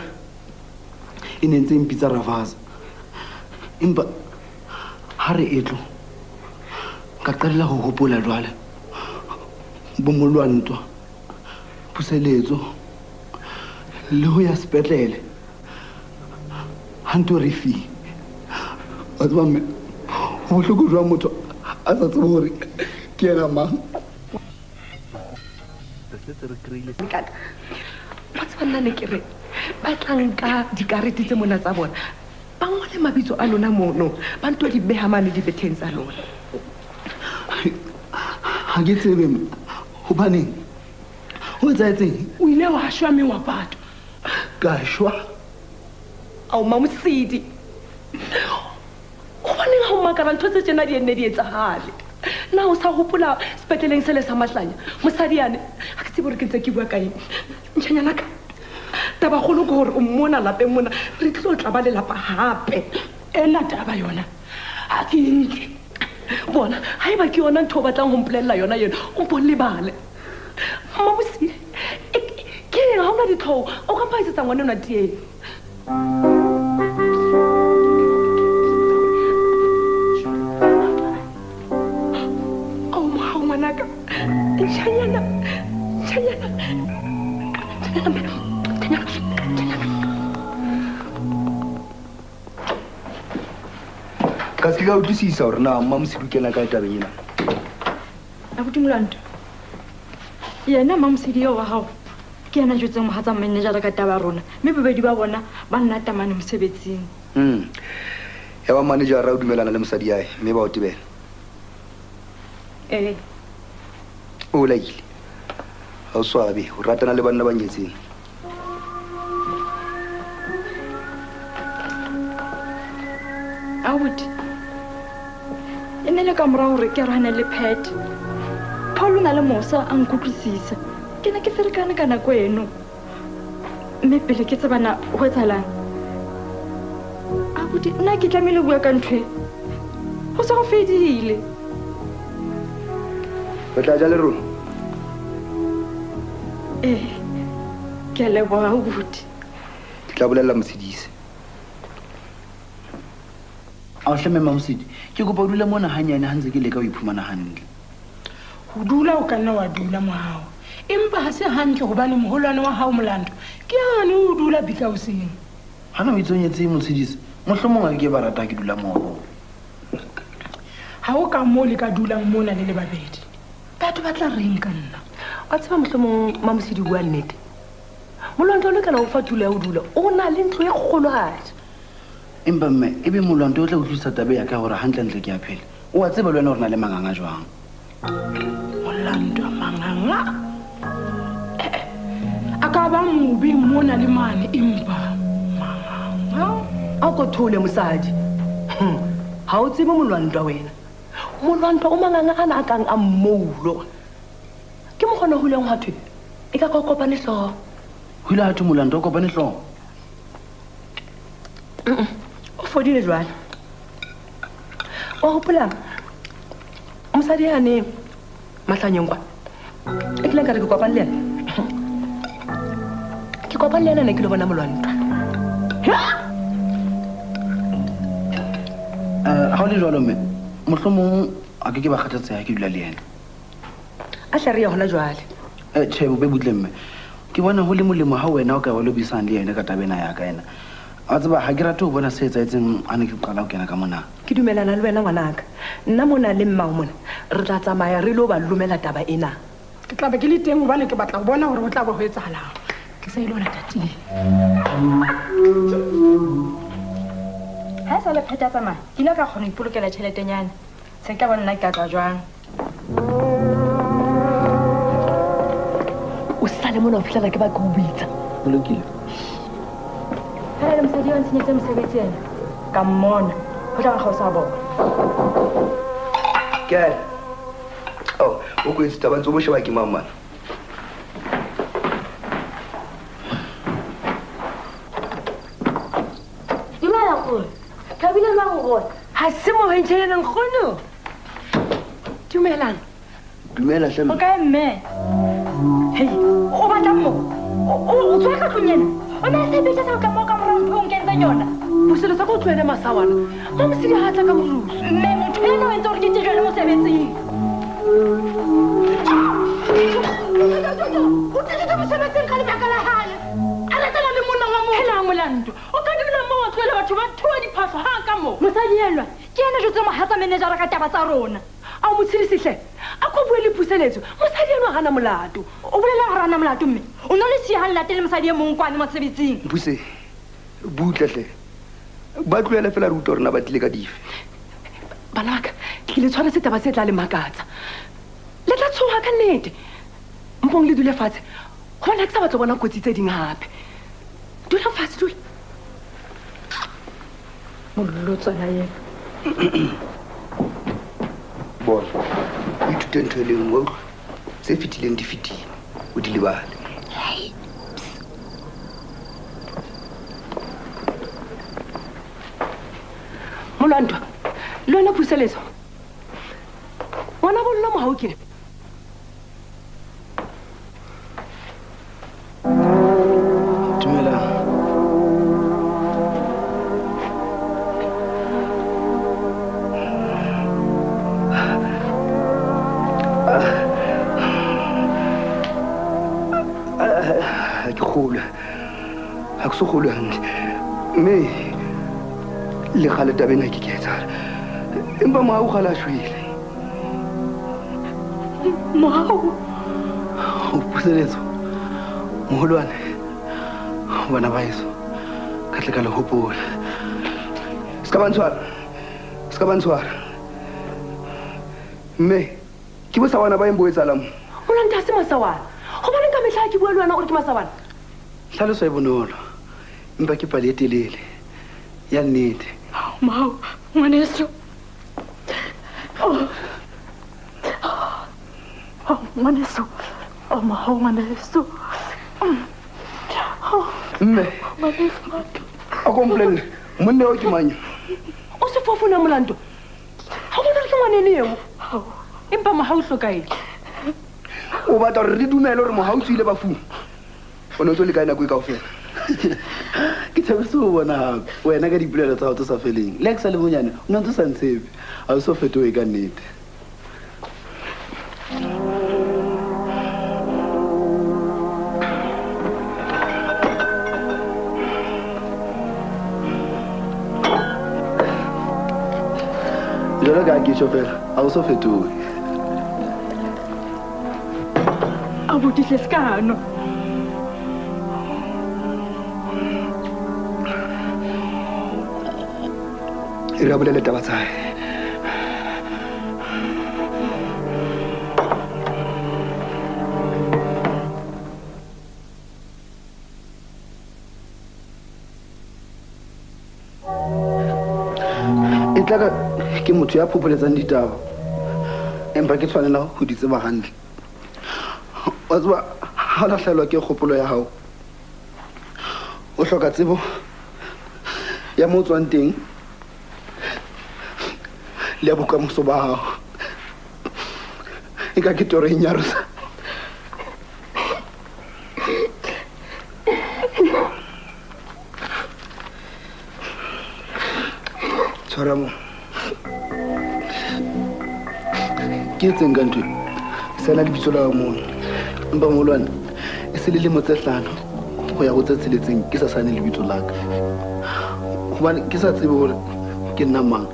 e ne ntse e mpitsa Ravasa, empa ha re etlo ka qala ho hopola jwale bomolwantwa puseletso le ho ya sepetlele ha nto re fi a tswa mme ho bohloko jwa motho a sa tsebe hore ke ena mang. Ba tseba nna ne ke re ba tlanka dikarete tse mona tsa bona ba ngole mabitso a lona mono ba nto di beha mane dibetheng tsa lona. Ha ke tsebe hobaneng ho etsaetseng. O ile wa shwa mme wa batho ka shwa. Ao Mamosidi hobaneng ha o makara ntho tse tsena di enne di etsagale na o sa hopola sepetleleng se le sa mahlanya mosadi yane ha ke tsebe gore ke ntse ke bua ka eng ntšhanyana ka taba kgolo ke gore o mmona lapeng mona re tlo tla ba lelapa gape ena taba yona ha ke nke bona haeba ke yona ntho o batlang go mpolelela yona yena o mpo lebale Mamosidi ke eng ga ona ditlhoo o ka mphaetsetsa ngwane ona tieng. Ka se ka utlwisisa hore na Mamosidi o kena kae tabeng ena. Abuti Molando yena Mamosidi yo wa hao ke yena jotseng mohatsa manager ka taba rona mme bobedi ba bona ba nna tamane mosebetsing. Ya ba manager ra o dumelana le mosadi yae mme ba o tebela. O laile ha o swabe o ratana le banna ba nyetseng. Abuti e ne le ka mora gore ke rane le pet Paul na le mosa a nkutlwisisa ke ne ke ferekane ka nako eno mme pele ke tsebana go etsalang abuti nna ke tlamehile bua ka ntho go se go fedile o tla ja le rona ke a leboga abuti ke tla bolelela Mosidise a o hleme Mamosidi ke kopa o dula mona hanyane ha ntse ke leka o iphumana hantle go dula o ka nna wa dula mohao empa ha se hantle gobane moholwane wa hao molando ke yane o dula bikaoseng hana o itsonyetse Mosidise mohlomong a ke ba rata ke dula moo ha o ka mo le ka dulang mona le babedi batho ba tla reng ka nna a tseba mohlomong Mamosidi bua nnete molwanto le kana o fa dula o dula o na le ntlo e kgolwane empa mme ebe molwanto o tla utlwisa tabe ya ka gore hantlentle ke a phela o a tseba le wena gore na le manganga jwang molando a manganga a ka ba mobe mona le mane empa manganga a ko thole mosadi ha o tsebe molwanto wena molwanto o manganga ana a kang a mmoulo ke mo gona huleng wa thwe e ka kopane hloho hula ha thwe molwanto o kopane hloho o fodile jwale o hopola mosadi ya ne mahlanyeng kwa e tleng ka re ke kopane le yena ke kopane le yena ne ke lo bona molwanto ha o le jwalo mme mohlomong a ke ba kgathatseha ke dula le yena a hlare ya hona jwale tjhe bobe butle mme ke bona ho le molemo ha wena o ka ba lobisang le yena ka tabena ya ka yena a tseba ha ke rate ho bona se etsaetseng a ne ke qala ho kena ka mona ke dumelana le wena ngwanaka nna mona le mmao mona re tla tsamaya re lo ba lumela taba ena ke tla be ke le teng hobane ke batla ho bona hore ho tla ba ho etsahalang ke sa ile ona tatile ha sa le pheta tsamaya ke ile ka kgona ipolokela tšheletenyana se ka bona nna ke tla jwang o sale mona o fitlhela ke ba ke o bitsa o lokile le mosadi wa ntsenyetse mosebetsi ena ka mmona go tla ga o sa bona ke o kwetse taba ntse o bo sheba ke mang mana dumela kgolo thabile mang gona ha se mo hentšheleleng kgono dumelang dumela hle o kae mme hei o batla mo o tswa ka tlong ena o ne se bitsa sa ka mo ka morao mpong ke ntse yona boselo sa go tswele masawana Mamosidi ha tla ka morusu mme motho ena o entse gore ke tejele mosebetsing o tejetse mosebetsing ka lebaka la hae a letela le monna wa mohela molando o ka dula mo wa tswele batho ba thua diphahlo ha ka mo mosadi elwa ke ena jotse mohatsa managera ka taba tsa rona a mo tshedisihle a ko bue le puseletso mosadi eno gana molato o bolela gore ana molato mme o ne le siya late le mosadi e mongwe kwane mosebetsing mpuse butlehle ba tloela fela re utlwa rona ba tlile ka dife banaka ke le tshwana setaba se tla le makatsa le tla tshoga ka nnete mpong le dule fatshe gona ke sa batla bona kotsi tse ding gape dula fatshe dula mollo tswana ena bona o ithute ntho e le nngwe utlwa tse fetileng di fetile o di lebale molwanto le wena puseletso ngwana bollo mogao kene dumelang ha ke kgolwe ha ke so kgolwe hantle mme le gale tabeng ha ke ke etsala empa moao gale a shwele moao o puseletso moholwane bana ba eso ka tle ka le hopola se ka ba ntshwara mme ke bosawana ba eng bo etsalang molanta a se masawana go boneng ka metlha ke bua le wena gore ke masawana tlhaloso e bonolo empa ke pale e telele ya nnete mao ngwaneso Oh, ngwaneso. Oh, mahao ngwaneso. Mme, Ngwaneso. a ko mpolelle monna o ke manya. O se fofona molanto. Ha bona re ke ngwanene eo. Empa mahao hlokaile. O batla gore re dumele gore mohau tswile bafung. O ne o tlo le kae nako e kaofela. Ke thabetse ho bona hape wena ka dipolelo tsa hao tse sa feleng le sa le bonyane o ne o ntse sa ntshepe a o so fetohe ka nnete. Jwalo ka ke tjho fela a o so fetohe. Abuti hle ska no. Re a bolele taba tsa hae. E tla ke motho ya phopholetsang ditaba empa ke tshwanela ho di tseba hantle. Wa tseba ha la hlaelwa ke kgopolo ya hao o hloka tsebo ya mo tswang teng le ya bokamoso ba hao. E ka ke toro e nyarosa. Tshwara mo ke tseng ka ntho sena lebitso la mona empa molwana e se le lemo tse 5 go ya go tse 6 ke sa sane lebitso la ka hobane ke sa tsebe gore ke nna mang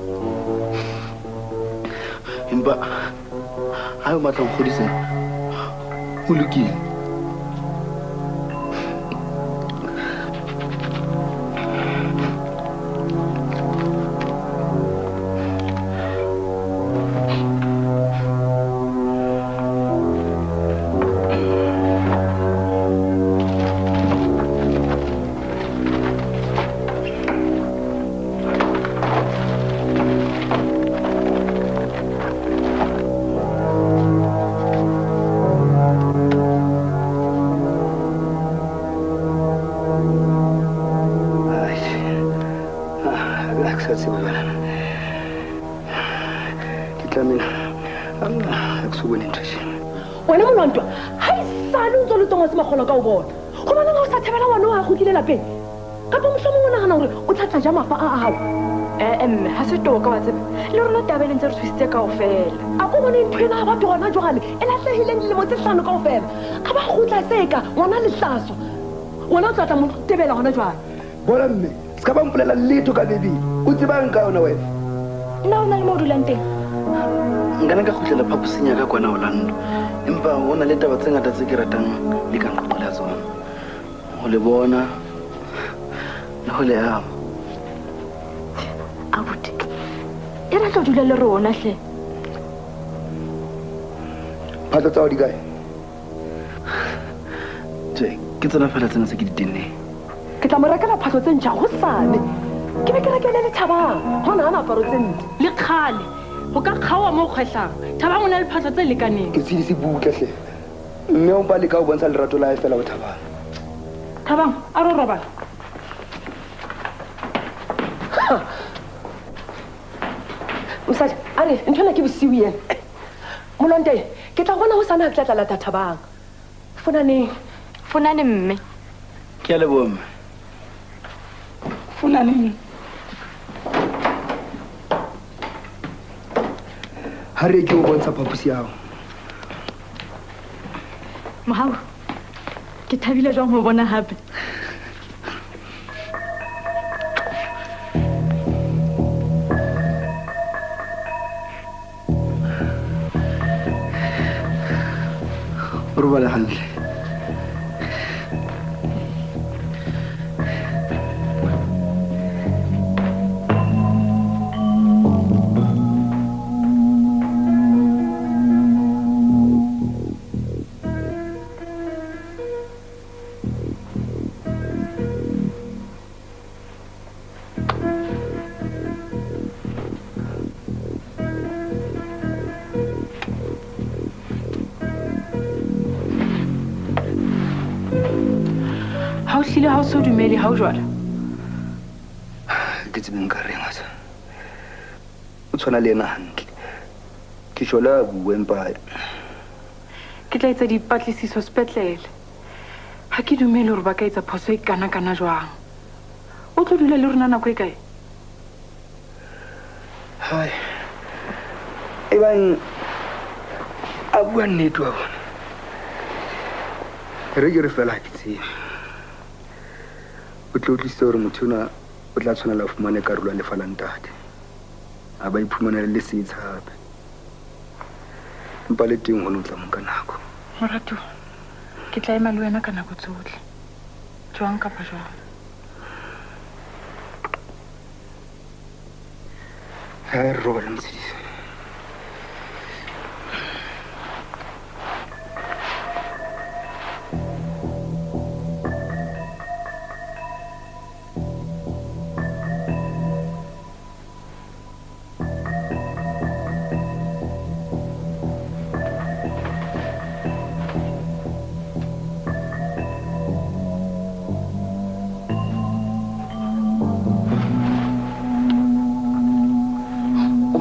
empa ha o batla go godisa o lokile. Wena molwantwa ha isane o ntse le tonga se makgolo ka o bona go bona ga o sa thebela wana wa go tlile lapeng kapa mohlomong o nagana gore o tlatla ja mafa a ao. Mme ha se toka wa tsebe le rona tabeleng tse re tshwisitse kaofela a ko bone ntho ena batho gona jogale e latlhegileng dilemo tse 5 kaofela ga ba gotla seka ngwana lehlaso wena o tlatla mo tebela gona jwale. Bona mme se ka ba mpolela letho ka bebele o tsebang ka yona wena nna o na le mo o dulang teng. Nkana ka kgutlela phaposing ya ka kwana Orlando empa ho na le taba tse ngata tse ke ratang le ka nqoqela tsona ho le bona le ho le ama. Abuti e ra tlo dula le rona hle. Phatla tsa o di kae? Ke tsona fela tsena tse ke di tenneng. Ke tla mo rekela phatlo tse ntšha go sane ke be ke rekele le Thabang gona ga aparo tse ntle le kgale go ka kgaoa mo kgwehlang Thabang o na le phatlo tse lekaneng. Ke tshedise butle hle mme o mpa le ka o bontsha lerato la hae fela o Thabang. Thabang a ro robala mosadi a re nthona ke bosiu ena molonte ke tla bona go sana ke tla tla lata Thabang fonane mme Ke a leboha mme. fonaneng ha re ke o bontsha phaposi ya hao. mohau ke thabile jwang ho bona hape. O robale hantle. Ha o hlile ha o so dumele ha o jwala. Ke tsebeng ka reng asa. O tshwana le ena hantle. Ke jola buempa. Ke tla etsa dipatlisiso sepetlele. Ha ke dumele hore ba ka etsa phoso e kana jwang. O tlo dula le rona nako e kae? Hai. Ebang a bua nnete wa bona. Re ke re fela ke tsebe. O tlo tlisa hore motho ona o tla tshwanela ho fumana karolo ya lefa la ntate. A ba iphumana le setsha hape. Mpa le teng ho no tla monka nako. Morato, ke tla ema le wena ka nako tsohle. Jwang kapa jwang. Ha re roba le Motshidisi.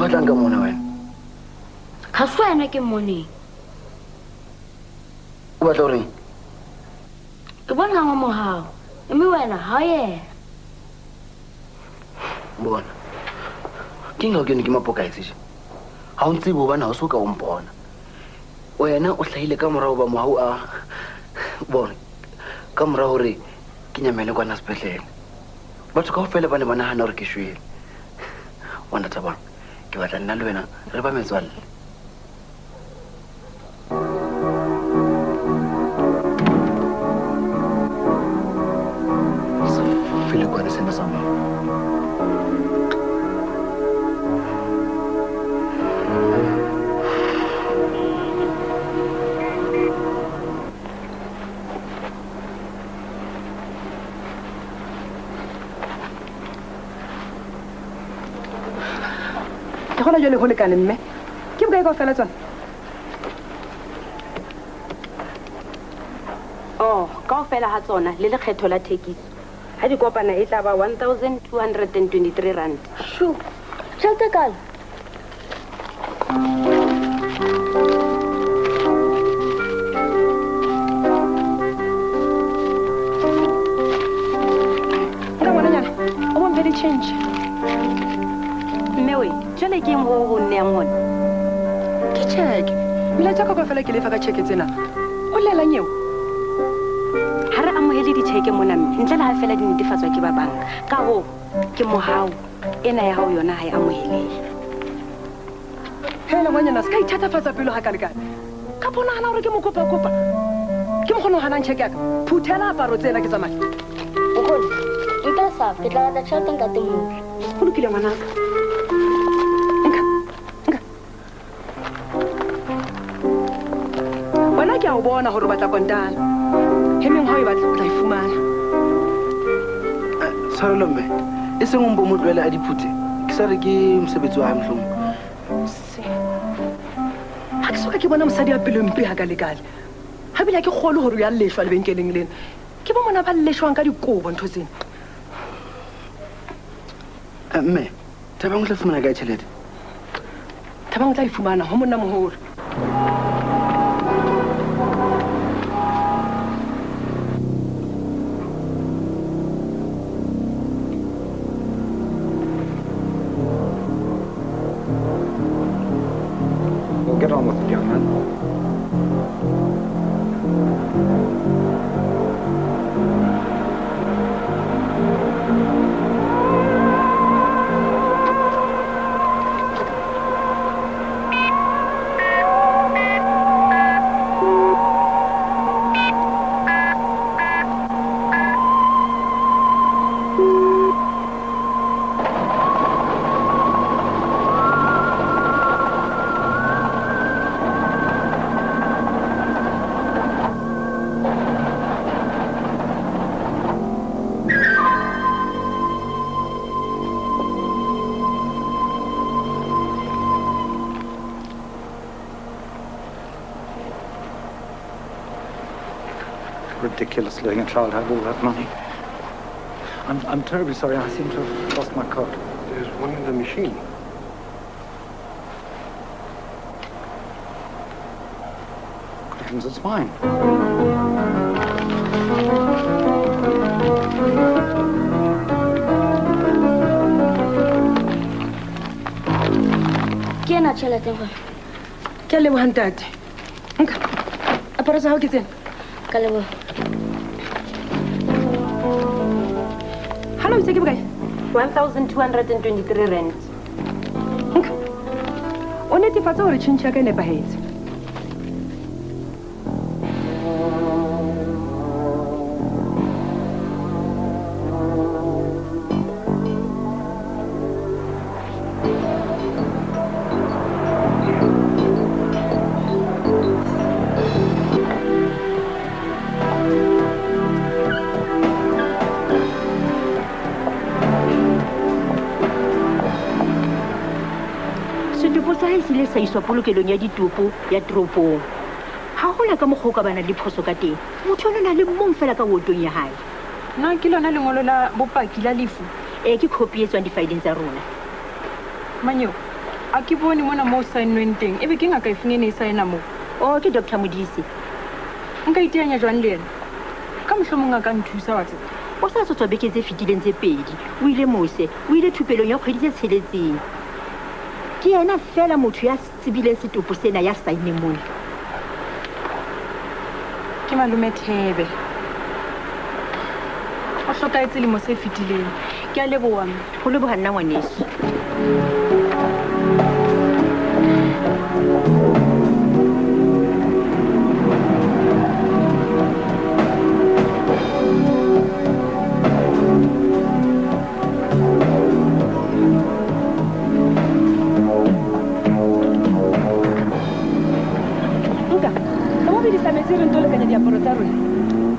Batlang ka mona wena. Ha se wena ke moneng. O batla hore Ke bona nga mohao. Mme wena ha yena. bona. Ke ngao ke ne ke mapoka etse. Ha o ntse bo bana o so ka o mpona. Wena o hlahile ka morao ba mohau a bona. Ka morao hore ke nyamele kwa sepetlele. Batho kaofela ba ne ba nahana hore ke shwele. Wena Thabang. Ke batla nna le wena re ba metswalle. File kwa re sena sama. Ke gona jole go lekane mme. Ke bokae ka fela tsona? Oh, ka fela ha tsona le lekgetho la thekiso. Ha di kopana e tla ba 1223 rand. Sho. Tjhelete kala. Nka bona nyana. O mo mpedi change. Mewe, jole ke mo ho nne ngone. Ke check. Mila tsa ka fela ke lefa ka check tsena. O lela nyeo. Ha re amohele ditjheke mona ntle le ha fela di netefatswa ke ba banka. Ka ho ke mohau ena ya hao yona ha e amohelehe. Hela ngwanyana ska ithatafatsa pelo ha ka lekane. Ka bona hana hore ke mo kopa. Ke mo kgona ho hana check ya ka. Phuthela aparo tsena ke tsamaya. O kgone. Nka sa ke tla da tjhelete nka temo. Go lokile ngwana ka. Wena ke a o bona hore batla kontana. Hemeng ha e batla o tla e fumana. Tshwarelo mme. E seng o mbo mo tlwele a diphute. Ke sa re ke mosebetsi wa mhlong. Ha ke soka ke bona mosadi ya pelo mpe ha ka lekale. Ha bila ke kgolo hore ya leshwa lebenkeleng lena. Ke ba mona ba leshwang ka dikobo ntho tsena. Mme, Thabang o tla fumana kae tjhelete? Thabang o tla e fumana ho monna moholo. Get on with it, young man. ridiculous letting a child have all that money. I'm terribly sorry. I seem to have lost my card. There's one in the machine. Good heavens, it's mine. Ke ena tšhelete ngwana. Ke a leboga ntate. Nka aparo sa gago ke tsena. Ka leboga. Hala o itse ke bokae? 1,223 rand. Nka o netefatsa gore tšhentšhe ya ka e nepagetse. Sa iswa polokelong ya ditopo ya toropong ga gola ka mokgwa o ka bana le phoso ka teng motho o na le mong fela ka wotong ya gae na ke lona lengolo la bopaki la lefu ke copy e tswang difaeleng tsa rona manyeo a ke bone mona mo o saennweng teng ebe ke ngaka e feng e ne e saena moo ke Dr. Modise nka iteanya jwang le ena ka mohlomong a ka nthusa wa tsela o sa tswa beke tse fetileng tse pedi o ile mose o ile thupelong ya kgwedi tse tsheletseng ke ena fela motho ya sebileng setopo sena ya saenneng mona ke malome Thebe o hlokaetse lemo se fetileng ke a leboha go leboga nna ngwaneso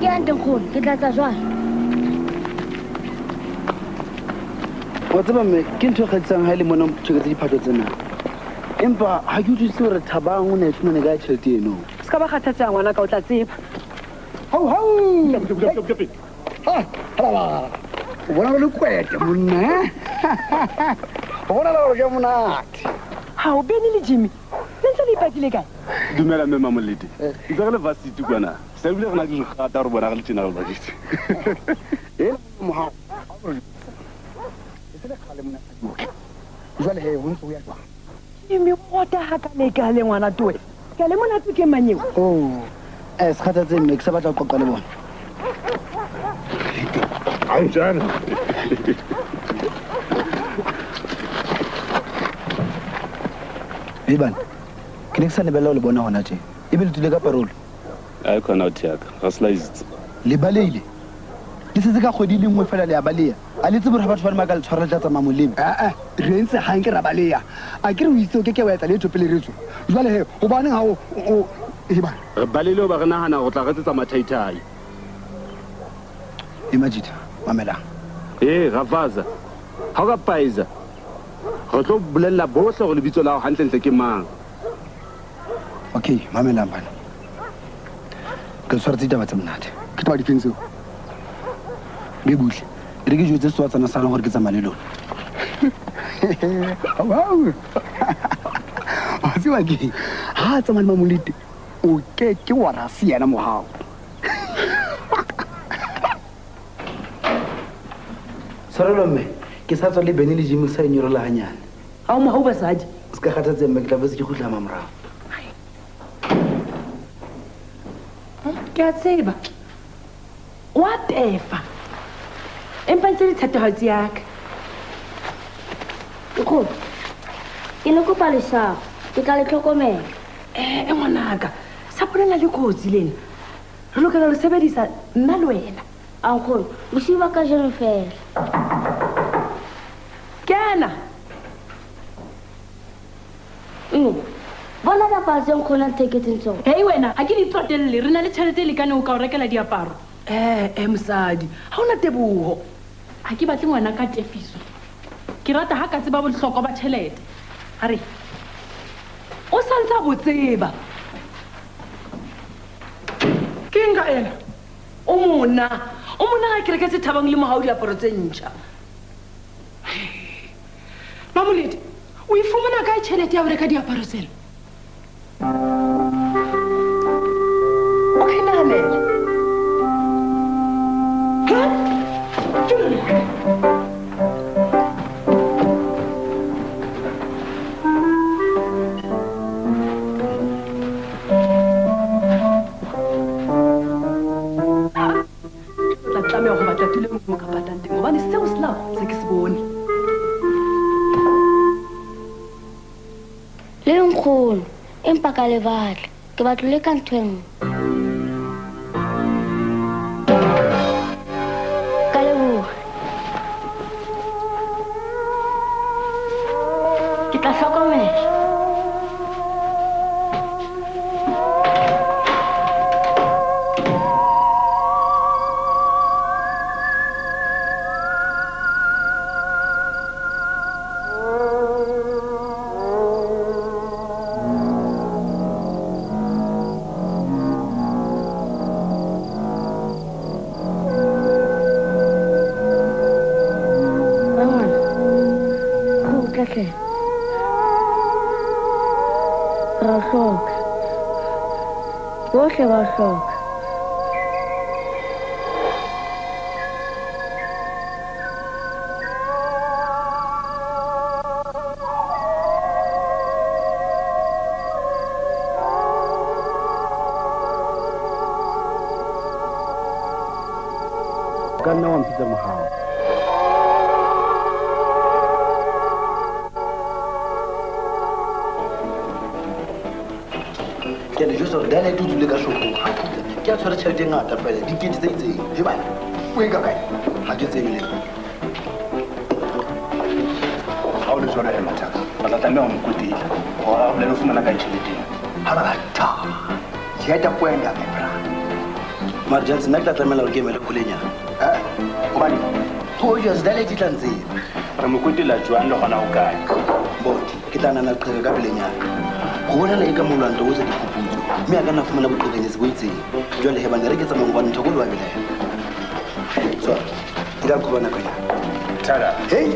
Ke ante nkgono ke tla tsa jwale. Wa tseba mme ke ntho e kgatlhisang ha e le mona tsheketse diphatlo tsena empa ha ke utlwisise gore Thabang o ne a fumane ka tšhelete eno se ka ba kgathatsa ngwana ka o tla tseba o bona le kwete monna o bona le gore ke monate ha o bene le Jimmy le ntse le ipatile kae dumela mme Mamolete ntse re le varsity kwana se bile gona ke gata gore bona ga le tsena le baditse mohao jwale he o ntse o ya jwang Jimmy wota ha ka le ka le ngwana toe ka le mona ke manyeo se kgathatse mme ke sa batla go qoqa le bona Anjana Iban ke ne ke sa lebella o le bona gona tje e be le tule ka parole a khona o thiaka ga slice le baleile le setse ka kgwedi le nngwe fela le ya baleya a letse bore batho ba di maka le tshwara le tla tsamaya molemi re ntse ga nke ra baleya a ke re o itse o ke ke wa etsa le thopele re tswe jwale he o baneng ga o Iban re balile o ba re nagana go tla retsetsa mathaithai Imagine mamelang Ravaza ga o ka paisa go tlo bolelela bohle go lebitso la go gantlentle ke mang okay mamelang bana ke tshwaretse ditaba tse monate ke taba difeng tseo be butle re ke jotse sewatsana sa gore ke tsamaya le lona a tseba ke ha a tsamaya le Mamolete o ke wa rase yena mogao tshwarelo mme ke sa tswa le bene le Jimmy sa enyorola ganyane ga o mogao basadi se ka kgathatse mme ke tla botse ke go tlama morago ke a tseba wa tefa empa ntse le thatagatsi yaka nkgono ke ne kopa leshago ke tla le tlhokomela ngwanaka sa polela le kotsi lena re lokela le sebedisa nna le wena a nkgono bosiu ba ka jeno fela kena bona diaparo tse nkgona theketseng tsone hei wena ga ke di tsotelele re na le tšhelete e lekane o ka o rekela diaparo mosadi ga o na tebogo ga ke batle ngwana ka tefiso ke rata ga ka tseba botlhokwa ba tšhelete are o santse a botseba ke eng ka ena o mona ga ke reketse Thabang le Mohau diaparo tse ntšha. Mamoledi, o e fumana kae tšhelete ya go reka diaparo tsena? O ke naganela tlameya go batla tule mo ka patang teng gobane seo se lago se ke se bone. Le nkgono empa ka lebatla ke batlo le ka ntho e nngwe. Ka leboga. Ke tla hlokomela. Bohle ba hloka. Ka nna wa mpitsa Mohau. Ke le jwetsa hore Diana e dudule ka shopong ha kgutla. Ke a tshwara tjhelete e ngata fela, dikete tse itseng. He bana, o e ka kae? Ha ke tsebe le. Ha o le jwalo Mathaka, ba tla tlameha ho mokotela. Hore a bolele ho fumana kae tjhelete. Ha ba ta. Ke eta poenda me bra. Marjans nna ke tla tlamela hore ke emele kolenyana. Hobane go just Diana di tla ntseng. Re mokotela jwang le gona ho kae? Boti, ke tla nana qheka ka pelenyana. Go bona le ka molwanto o tsa diphuputso. Mme a ka nna fumana boqhekanyetsi bo itseng. Jwale he bane re ke tsamang gwa ntho go lwa bela. So, ke ka qhobana ka ya. Tara, hey.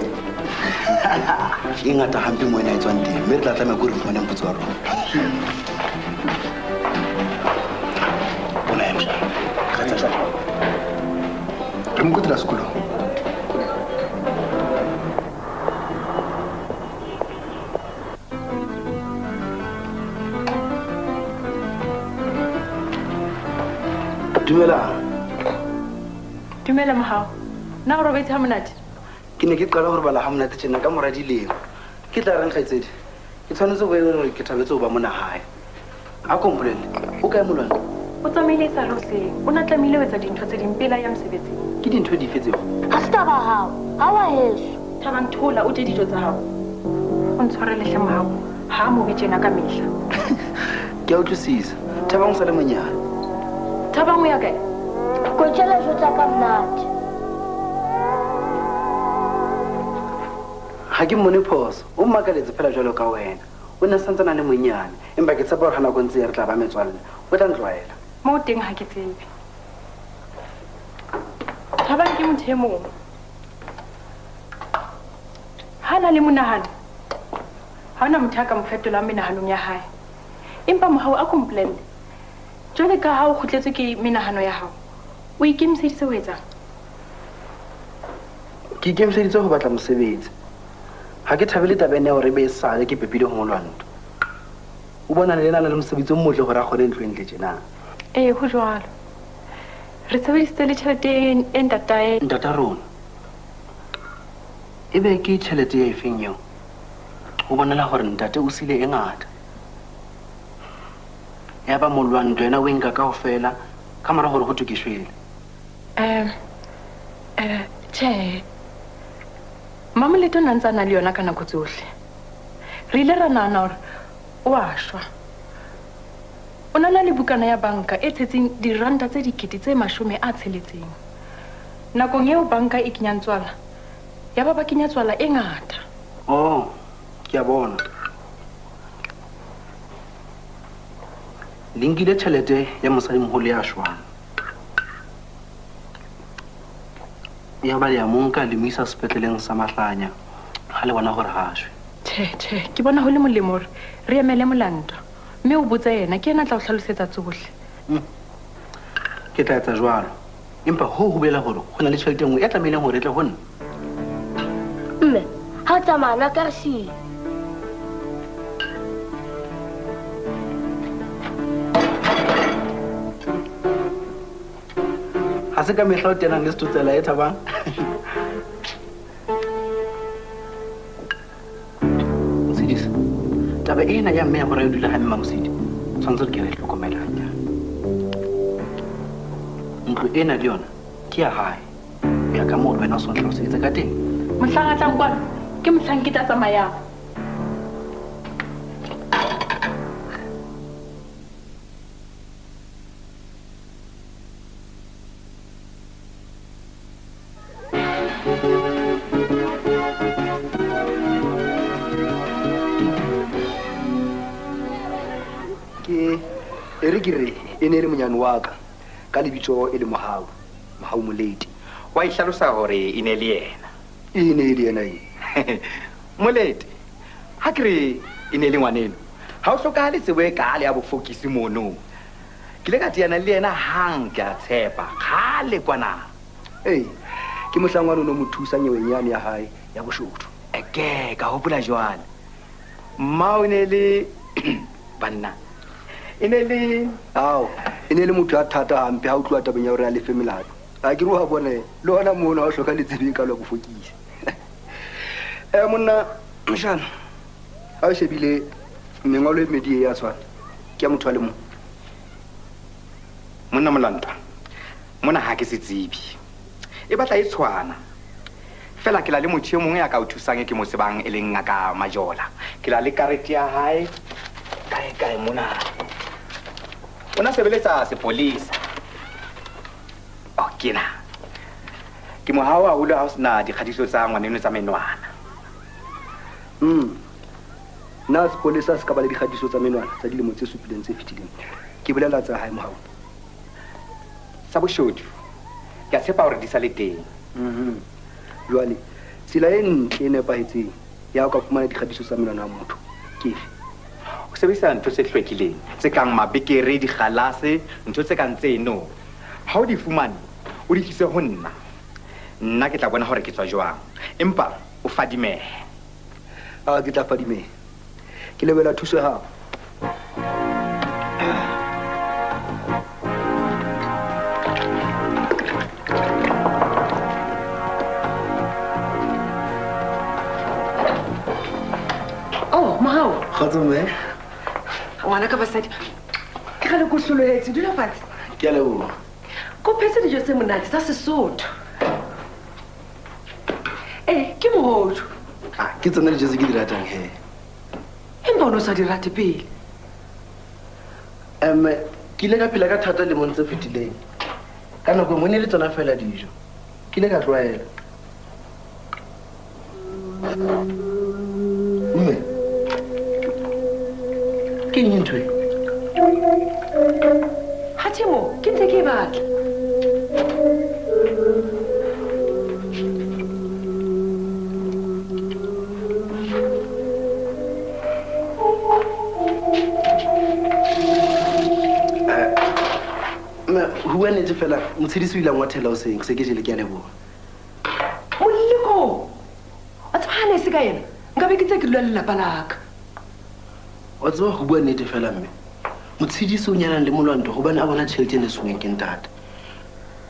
E ngata hampe mo ena e tswang teng. Mme re tla tlameha go re fumane mputso wa rona. Bona emsha. Ka tsa tsa. Re mokotela sekolong. Dumela. Dumela Mohau. Na o robetse ha monate? Ke ne ke qala hore bala ha monate tjena ka mora dilemo. Ke tla reng kgaitsedi. Ke tshwanetse go ela hore ke thabetse ho ba mona hae. A kompolele. O kae molwana? O tsamaile sa rose. O na tlamile ho etsa dintho tse ding pela ya mosebetsing. Ke dintho di fetsego. Ha se taba hao. Ha wa heso. Thabang thola o je dijo tsa hao. O ntshwarele hle Mohau. Ha mo betjena ka mehla. Ke a utlwisisa. Thabang o sa le monyane. Thabang o ya kae? Ko tjela jotsa ka mnate. Ha ke mone phoso. O mmakaletse phela jwalo ka wena. O ne santsana le monyane. Empa ke tshepa hore hana go ntse re tla ba metswalle. O tla ntloela. Mo teng ha ke tsebe. Thabang ke motho e mong. Hana le monahano. Ha ona motho a ka mo fetola menahanong ya hae. Empa Mohau a complain. Jwale ka ha o kgutletswe ke menahano ya hao. O ikemiseditse ho etsang? Ke ikemiseditse ho batla mosebetsi. Ha ke thabele tabene hore be sale ke pepile ho ngolwanto. O bona le nana le mosebetsi o motle hore a kgone ntlo entle tjena. Ho jwalo. Re sebedisitse le tjhelete e ntatae. Ntata rona. Ebe ke tjhelete e feng eo? O bonala hore ntate o sile e ngata. Ya ba molwanto yena o enka kaofela ka mora hore ho tukishwele. Tjhe. Mamoleto na ntse a na le yona ka nako tsohle. Re ile ra nahana hore o a shwa. O na le bukana ya banka e tshetseng diranta tse dikete tse 60. Nakong eo banka e kenyang tswala, ya ba kenya tswala e ngata. Oh, ke a bona. Linkile tjhelete ya mosadimoholo ya shwang. ya ba ya monka le mo isa sepetleleng sa Mahlanya ga le bona gore ga shwe. Tjhe, ke bona ho le molemo hore re emele molanta mme o botsa yena ke yena tla o hlalosetsa tsohle. Ke tla etsa jwalo empa ho bela gore go na le tšhelete nngwe e tlameileng gore e tle go nna. Mme ha tsamana ka se ga se ka mehla o tenang le setotsela e Thabang. Motshedisa taba ena ya mme ya gore e dula ga mma Mosidi tshwanetse ke re tlhokomela hanyane. Ntlo ena le yona ke ya hae ya ka moo wena o se ntlhaloseditse ka teng. Mohlang a tlang kwana ke mohlang ke tla tsamayang. Ke e ne le monyane wa ka lebitso e le Mohau Moleti. Wa ihlalosa hore e ne le yena. E ne le yena Moleti ha ke re e ne le ngwaneno ha o hlokahale tsebe ka le ya bofokisi mono ke le ka tiana le yena hang ke a tshepa khale kwana. Ke mohlangwana no mo thusa nyewenyane ya hae ya boshodu. Eke ka hopola jwale mma o ne le banna e ne le motho a thata hampe ha o tloa tabeng ya hore a lefe melato. A ke roha bone le hona mono ha o hloka letsebe ka lo bofokisi. Monna mshana ha o shebile mengolo e medi ya tshwana ke ya motho a le mo monna molanta mona ha ke se tsibi e batla e tshwana fela ke la le motho e mongwe ya ka o thusang ke mo sebang e leng ngaka Majola ke la le karete ya hae kae mona ona sebeletsa sepolisa kena ke mo hawa o le ha o sena dikgatiso tsa ngwaneno tsa menwana. Na sepolisa se ka ba le dikgatiso tsa menwana tsa dilemo tse 7 tse fetileng ke bolela tsa hae Mohau sa boshodu ke a tshepa hore di sa le teng. Jwale tsela e ntle e nepahetseng ya ka fumana dikgatiso tsa menwana ya motho ke efe? O sebedisa ntho tse hlwekileng tse kang mabekere dikgalase ntho tse kang tseno ha o di fumane o di tlise ho nna ke tla bona hore ke tswa jwang empa o fadimehe. Ke tla fadimehe ke lebela thuso ha Mohau khatsomme ngwana ka basadi ke gale go hlolohetse dula fatshe ke a leboha ko phetse dijo tse monate sa Sesotho ke mohodu ke tsona dijo tse ke di ratang he empa o ne o sa di rate pele ke ile ka phela ka thata lemong tse fetileng ka nako mo ne le tsona fela dijo ke ile ka tlwaela mme ke eng ntwe Hatimo ke ntse ke batla bua nnete fela motshedisi o ilang wa thela o seng se ke jele ke a leboga moleko a tsebana e se ka yena nka be ke tse ke dula lelapa laka wa tseba go bua nnete fela mme motshedisi o nyanang le molwanto gobane a bona tšhelete ne sengweng ke ntata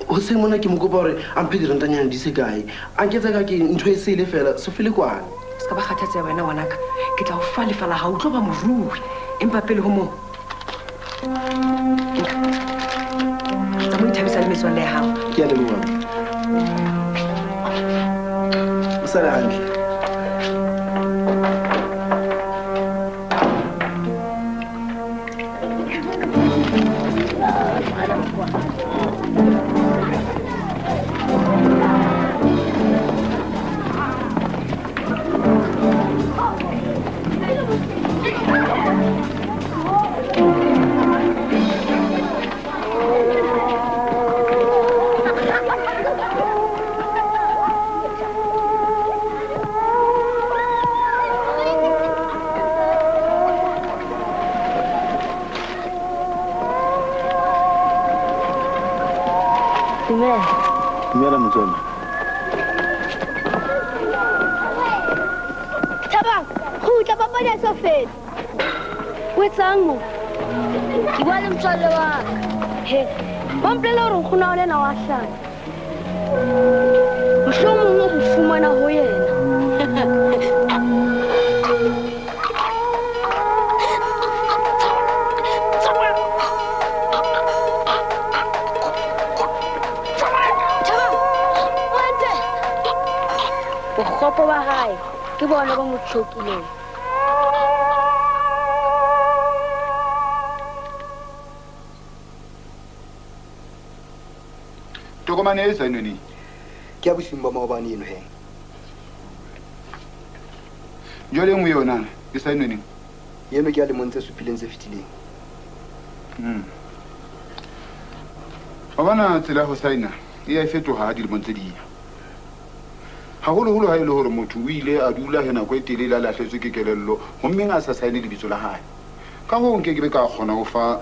go se mona ke mo kopa gore a mphe direntanyana di se kae a nketsa ka ke ntho e sele fela se fele kwane se ka ba kgathatse wena ngwanaka ke tla o fa lefa la ga o tlo ba morui empa pele go moo tsa mo ithabisa le metswalle ya gago ke a leboga o sale gantle Dumela motswalle. Thabang, kgutla papadi ya so fela. O etsang mo? Ke bua le motswalle wa ka. He, ba mpolela hore nkgono wa lena wa hlanya. Mohlomong o mo fumana ho yena. Bokgopo ba hae ke bona ba mo tlhokileng. Tokomane e saenweng ke ya bosimo ba maobane eno he. Jwale nngwe yona e saenweng eno ke ya lemong tse supileng tse fetileng. Babana tsela ho saina e a fetoha dilemong tse ding. Haholoholo ha e le hore motho o ile a dula he nako e telele a lahletswe ke kelello hommeng a sa saene lebitso la hae. Ka hoo nke ke be ka kgona ho fa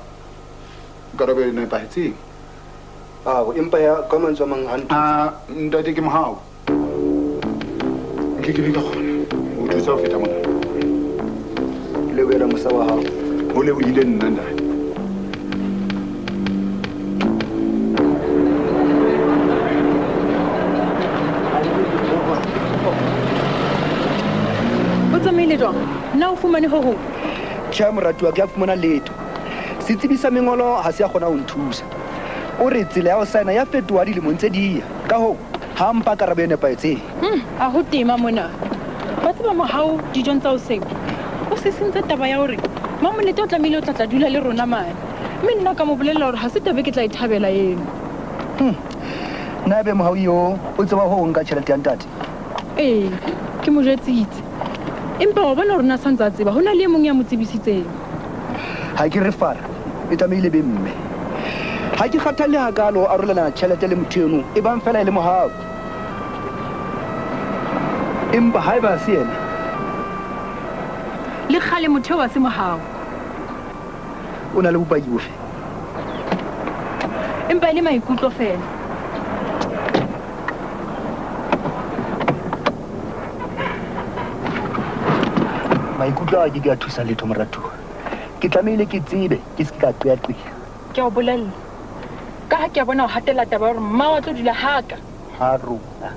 karabo e nepahetseng. Empa ya ka mantswe a mang a ntate ke mohau. Nke ke be ka kgona ho thusa ho feta mona. Le wena mosa wa hao ho le ho ile nna ntate. Na o fumane ho hong? Tjha moratuwa ke a fumana letho. Setsebisa mengolo ha se a kgona ho nthusa. O re tsela ya ho saena ya fetoha dilemong tse dia. Ka hoo ha mpa karabo e nepahetseng. A ho tema mona. Ba tseba mohau dijong tsa hoseng. O se sentse taba ya hore Mamonete o tlamehile o tla dula le rona mane. Mme nna ka mo bolella hore ha se tabe ke tla ithabela eno. Na be mohau yo o tseba ho nka tjhelete ya ntate. Ee, ke mo jetsitse. Empa wa bona rona sa ntse a tseba hona le mong ya mo tsebisitseng. Ha ke re fara e tlamehile be mme. Ha ke kgathalle hakalo a rolana tjhelete le motho eno e bang fela e le mohau. Empa ha eba se yena le kgale motho wa se mohau. O na le bopaki bofe? Empa le maikutlo fela. Maikutlo a ke a thusa letho moratuwa. Ke tlamehile ke tsebe ke se ka qeaqea. Ke a bolella ka ha ke a bona ho hatela taba hore mma wa tlo dula haka ha rona.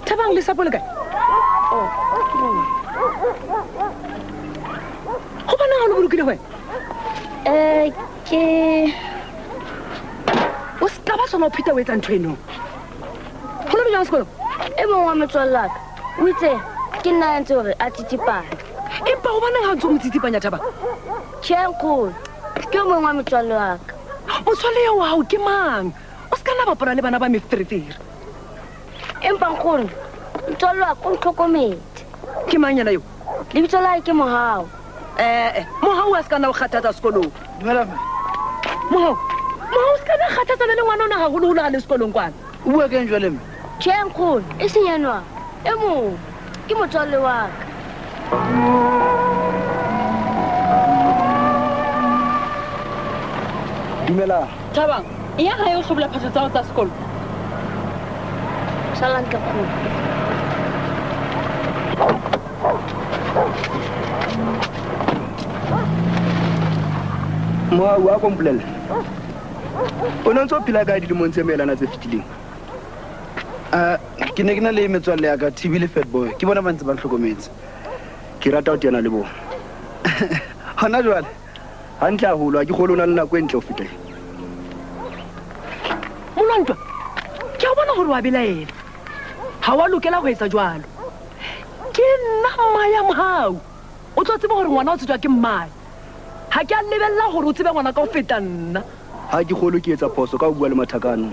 Thabang le sapo le kae? Ho bona ha o bolokile wena? Ke o ska ba sona o pheta o etsa ntho eno. Ho le jang sekolo? E mong wa motswalla ka o itse ke nna ntse hore a titipana. Empa ho bona ha ntse o mo titipanya Thaba. Tjhenkgo ke mong wa motswalla ka. Motswalle wa hao ke mang? O ska na bapala le bana ba meferefere. Empa nkgono motswalla ka o tlhokometse. Ke mang yana yo? Lebitso la hae ke Mohau. Mohau a ska na o kgathatsa sekolong. Dumela Mohau ska na kgathatsa le ngwana ona haholoholo ha le sekolong kwana. O bua keng jwale mme? Tjhenkgo e seng yenwa e mong ke motswalle wa ka. Dumela. Thabang ya ha yo hlobola phatsa tsa tsa sekolo. Salang ka khona. Mohau a kompolele. O ne ntse o phela ka dilemong tse meelana tse fetileng. Ke ne ke na le metswalle ya ka TV le Fatboy. Ke bona ba ntse ba hlokometse. Ke rata ho tena le bona. Hona jwale hantle haholo a ke kgolo na le nako e ntle ho fetela. Molantwa ke a bona hore wa belaela. Ha wa lokela ho etsa jwalo. Ke nna mma ya Mohau. O tlo tseba hore ngwana o tsetswa ke mmae. Ha ke a lebella hore o tsebe ngwana ka ho feta nna. Ha ke kgolo ke etsa phoso ka ho bua le Mathakano.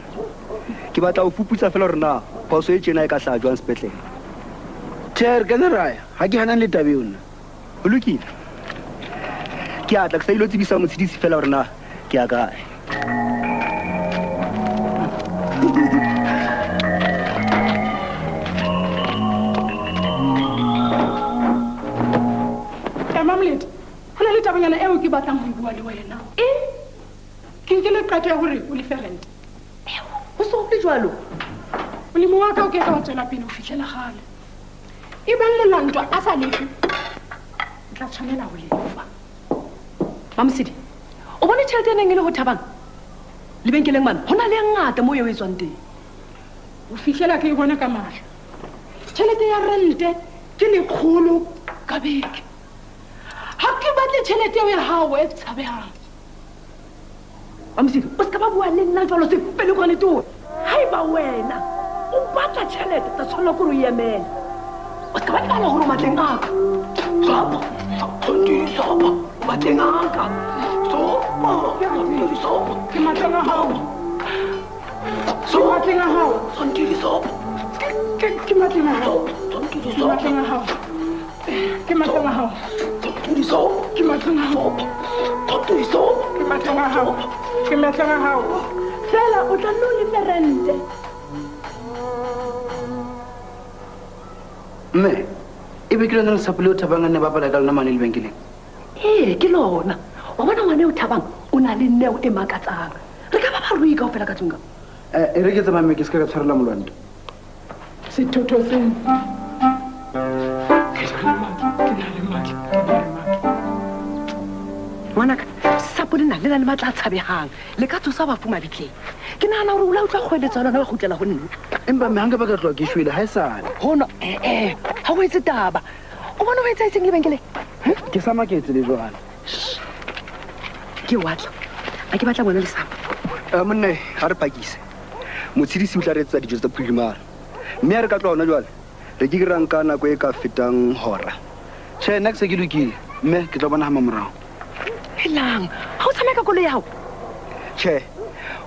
Ke batla ho fuputsa fela hore na phoso e tjena e ka hlaha jwang sepetlele. Tjhe, ke ne raya ha ke hanang le tabe yona. O lokile. Ke a tla ke sa ilo tsebisa motshedisi fela hore na ke a kae. batlang ho bua le wena ke nkile qeto ya hore o lefe rent o so le jwalo molemo wa ka o ke ka wa tswela pele ho fihlela gale e bang molanto a sa lefe o tla tshwanela ho lefa Mamsidi o bone tšhelete ene le ho Thabang lebenkeleng mana ho na le ngata mo eo e tswang teng o fihlela ke e bona ka mahlo tšhelete ya rente ke 100 ka beke ha ke batle tšhelete eo ya hao e tshabehang Mamsidi o ska ba bua le nna jwalo se pele go neto haiba wena o batla tšhelete tsa tshwana go re yemela o ska ba le bana go matleng aka sopa tondile sopa matleng aka sopa tondile sopa ke matleng a hao so matleng a hao tondile sopa ke matleng a hao tondile ke matleng a hao ke matleng a hao tondile sopa ke matleng a hao tondile sopa ke matleng a hao ke matleng a hao fela o tla no le rente mme e be ke lona le sapole o Thabang a ne ba pala ka lona mane lebenkeleng ke lona wa bona ngwane o Thabang o na le neo e makatsang re ka ba ba rui kaofela ka tsunga e re ke tsamaya ke se ka tshwarela molwanto sethotho seng ngwanaka sapole na le matla a tshabehang le ka tsosa bafu mabitleng ke nagana gore o la utlwa kgweletsa lona ba gutlela go nna empa mme hanka ba ka tloa ke shwele ga e sale gono ga o etse taba o bona o etsaetseng lebenkeleng ke sa maketse le jwana ke watla a ke batla bona le sama monna ga re pakise motshedisi o tla re etsa dijo tsa primary mme a re ka tloa ona jwale re ke kerang ka nako e ka fetang hora tšhe nna ke se ke lokile mme ke tla bona gama morago helang ga o tshameka kolo ya gago tšhe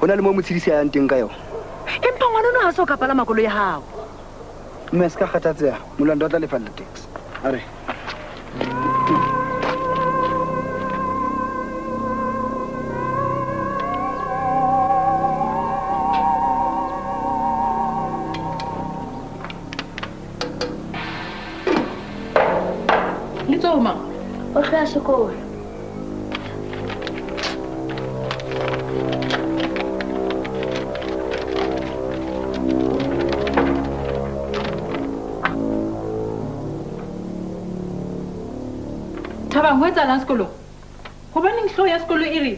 go na le mo motshedisi a yang teng ka yone empa ngwana ono ga se o ka palama kolo ya gago mme se ka kgathatsega molando o tla lefalela taxi a re Letsoma o tloya sekolo Thabang ho etsahalang sekolong hobaneng hloho ya sekolo e re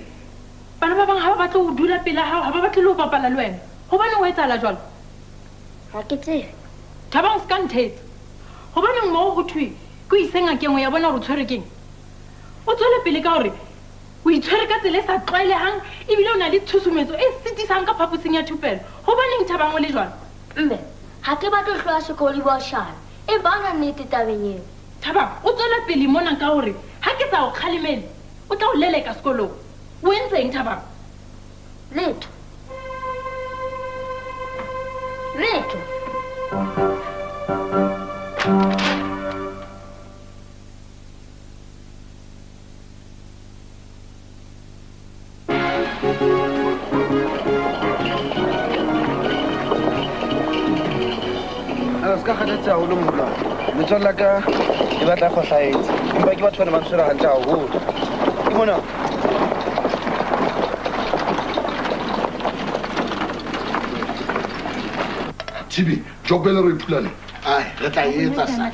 bana ba bang ha ba batle ho dula pele hao ha ba batle le ho bapala le wena hobaneng ho etsahala jwalo ga ke tsebe Thabang se ka nthetsa hobaneng moo ho thwe ke o ise ngakeng ya bona gore o tshwere keng o tswele pele ka gore o itshwere ka tsela e sa tlwaelehang ebile o na le tshusumetso e sitisang ka phaposing ya thupelo hobaneng Thabang o le jwalo mme ga ke batle hloya sekolo bošana e bana nnete tabeng eo Thabang o tswela pele mona ka gore ha ke sa o kgalemele o tla o leleka sekolong o entseng Thabang letho se ka kgathatse gagolo moka letswalo la ka e batla kgotlhaetse empa ke batho bane ba ntshwere gantle gagolo ke mona Tibi, jobele re iphulane ai re tla etsa sa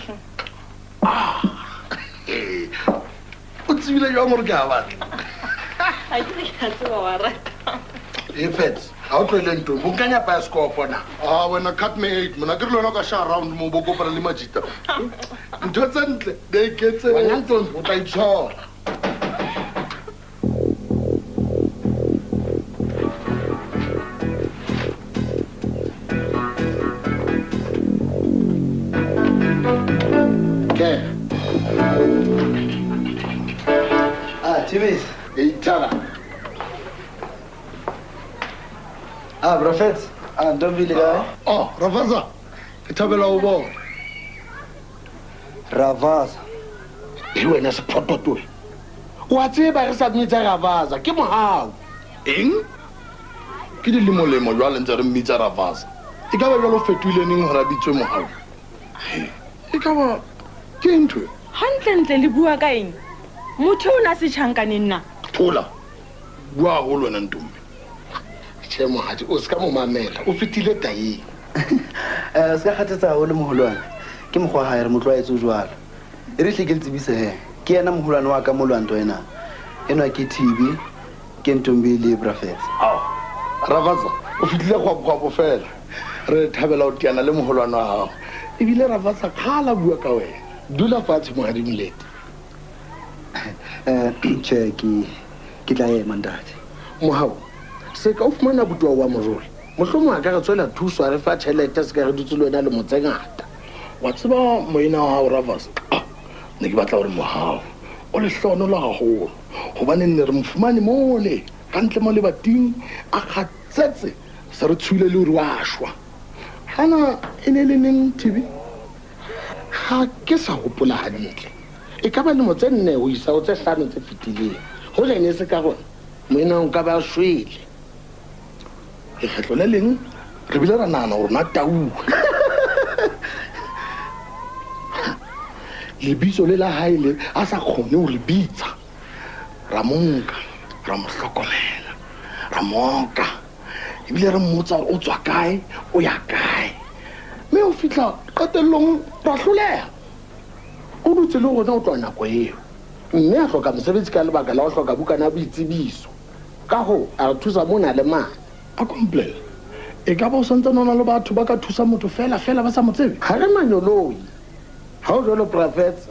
o tsebile jwang gore ke a batla efets ga o tlwele ntong bokanya baesekopo na wena cut me 8 mona ke re lona ka sha round mo bo kopana le majita ntho tse ntle di iketse o tla itshwara Tibis. Eitala. Prophet. Ndombile kae? Oh, Ravaza. Ke thabela o bona. Ravaza. E wena se phototo. Wa tseba re sa mmitsa Ravaza, ke mohau. Eng? Ke di lemolemo jwale ntse re mmitsa Ravaza. E ka ba jwalo fetoile neng hore bitswe mohau. E ka ba ke ntwe. Hantle ntle le bua ka eng? Motho o na se tjhankaneng na. thola bua holo wena ntombi che mohadi o ska mo mamela o fitile taeng ska khatsetsa holo moholwana ke mogwa ha re motloaetse o jwala e re hle ke tsebise he ke yena moholwane wa ka molwanto ena ena ke TV ke ntombi le Brafets Ravaza o fitile go fela re thabela o tiana le moholwana wa hao ebile Ravaza khala bua ka wena dula fatshe mohadi molete cheki ke tla ema ntate mohao se ka o fumana botwa wa morolo mohlomong a ka re tswela thuso a re fa tšhelete se ka re dutse le wena le motsengata wa tseba moina wa hao Ravas ne ke batla gore mohao o le hlono la gagolo gobane ne re mofumane mole ka ntle mo lebating a kgatsetse se re tshwile le gore wa šwa gana e ne le neng TV ga ke sa gopola gantle e ka ba le motse nne go isa o tse hlano tse fitileng go ja ne se ka gona moina o ka ba shwele lekgetlo le leng re bile ra nana gore na tau lebitso le la haile a sa kgone go le bitsa ra monka ra mo hlokomela ra moka ebile re mmotsa gore o tswa kae o ya kae mme o fitlha qetellong ra hloleha o dutse le gona o tloa nako eo mme a hloka mosebetsi ka lebaka la go hloka bukana ya boitsebiso ka go a re thusa mona le mane a complain e ka ba o santse nona le batho ba ka thusa motho fela ba sa mo tsebe ga re manyoloi ga o jalo Brafets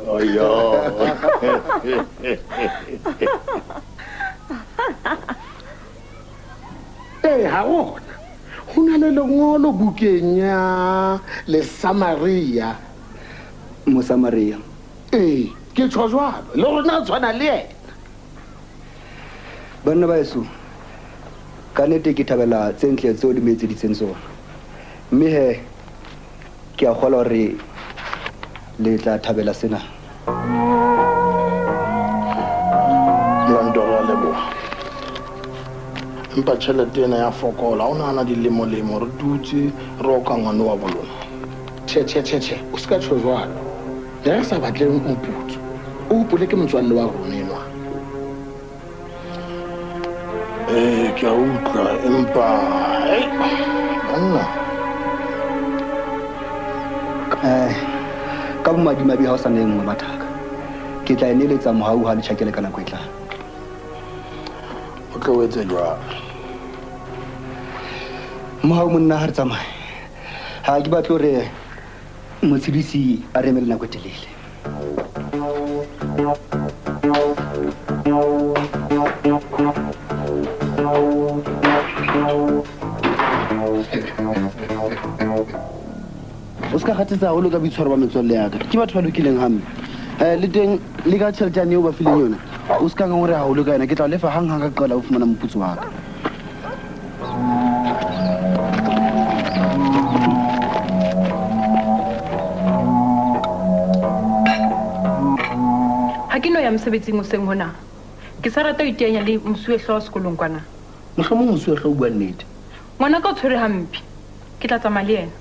ee ga gona go na le lengolo bukeng ya Lesamaria Mosamaria ee ke tshwa jwalo le rona tshwana le ena banna ba eso ka nnete ke thabela tse ntle tseo di meetseditseng tsona mme he ke a kgolwa gore le tla thabela sena lwanto ra leboga empa tšhelete ena ya fokola o nagana dilemo-lemo re dutse re oka ngwane wa bolona tšhe o se ka tsho jwalo le re sa batleng moputso o gopole ke motswalle wa rona enwa ke a utlwa empa banna ka bomadimabe ga o sa neng mo mathaka ke tla eneletsa mogau ga le tšhakele ka nako e tlang o tlo o etse jwalo mogau monna ga re tsamaye ga ke batle gore motshedisi a re emele nako e telele o se ka gatsetsa golo ka boitshwaro ba metswalle yaka ke batho ba lokileng gamme le teng le ka tšhelete yane o ba fileng yona o se ka kang gore gagolo ka yena ke tla lefa gang ka qala o fumana moputso wa ka ga ke no ya mosebetsing o seng gona ke sa rata o iteanya le mosuwetlho wa sekolong kwana mohlomong mosuwetlho o bua nnete ngwana ka o tshwere gampe ke tla tsamaya le ena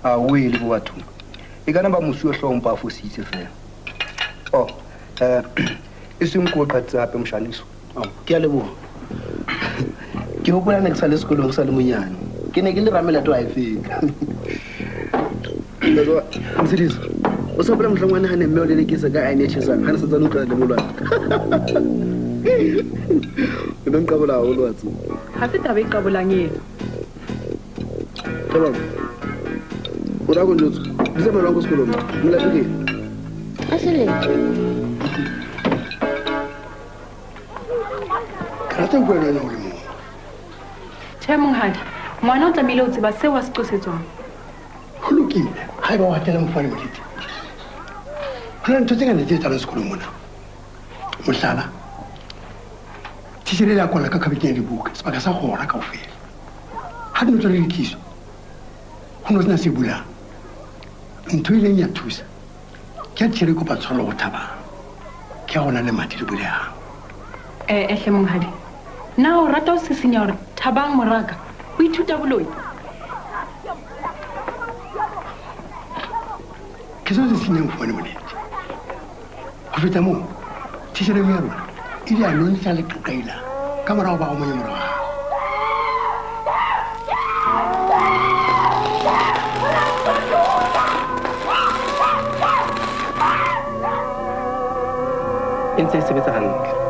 a o e le bo bathong e kana ba mosuwetlho mpa a fositse fela e seng ko o qatse gape mošaniso ke a leboga ke gopola ne ke sa le sekolong sa le monyane ke ne ke le ramelato a e feta mosediso o sa gopola motlhangwane ga ne mme o lelekisa ka inetšhesang ga ne sa tsane o tloa le molwana e ne nqabola gagolo wa tse ga se taba e qabolang eno ebang o ra konjotso di tsamelwang ko sekolong molato ke a seleng ke rata o bua le ena o le mong tšhe monghadi ngwana o tlamehile o tseba seo wa se tlosetswang go lokile ga e ba o atela mofane molete go na ntho tse ngane tse e tsalang sekolong mona mohlala tišere le a kwala ka khabekeng ya dibuka sebaka sa gora kao fela ga di no tswa le dikiso go no sena se bulang ntho e leng ya thusa ke a tišere kopa tshwarelo go thabang ke a gona le madi le bolegang ehle monghadi na o rata o sesenya gore thabang moraka o ithuta boloi ke seo se senyang fumane molete go feta moo tišereng ya rona e di a nonisa le qoqaila ka morago ba go monye morago e ntse e sebetsa gantle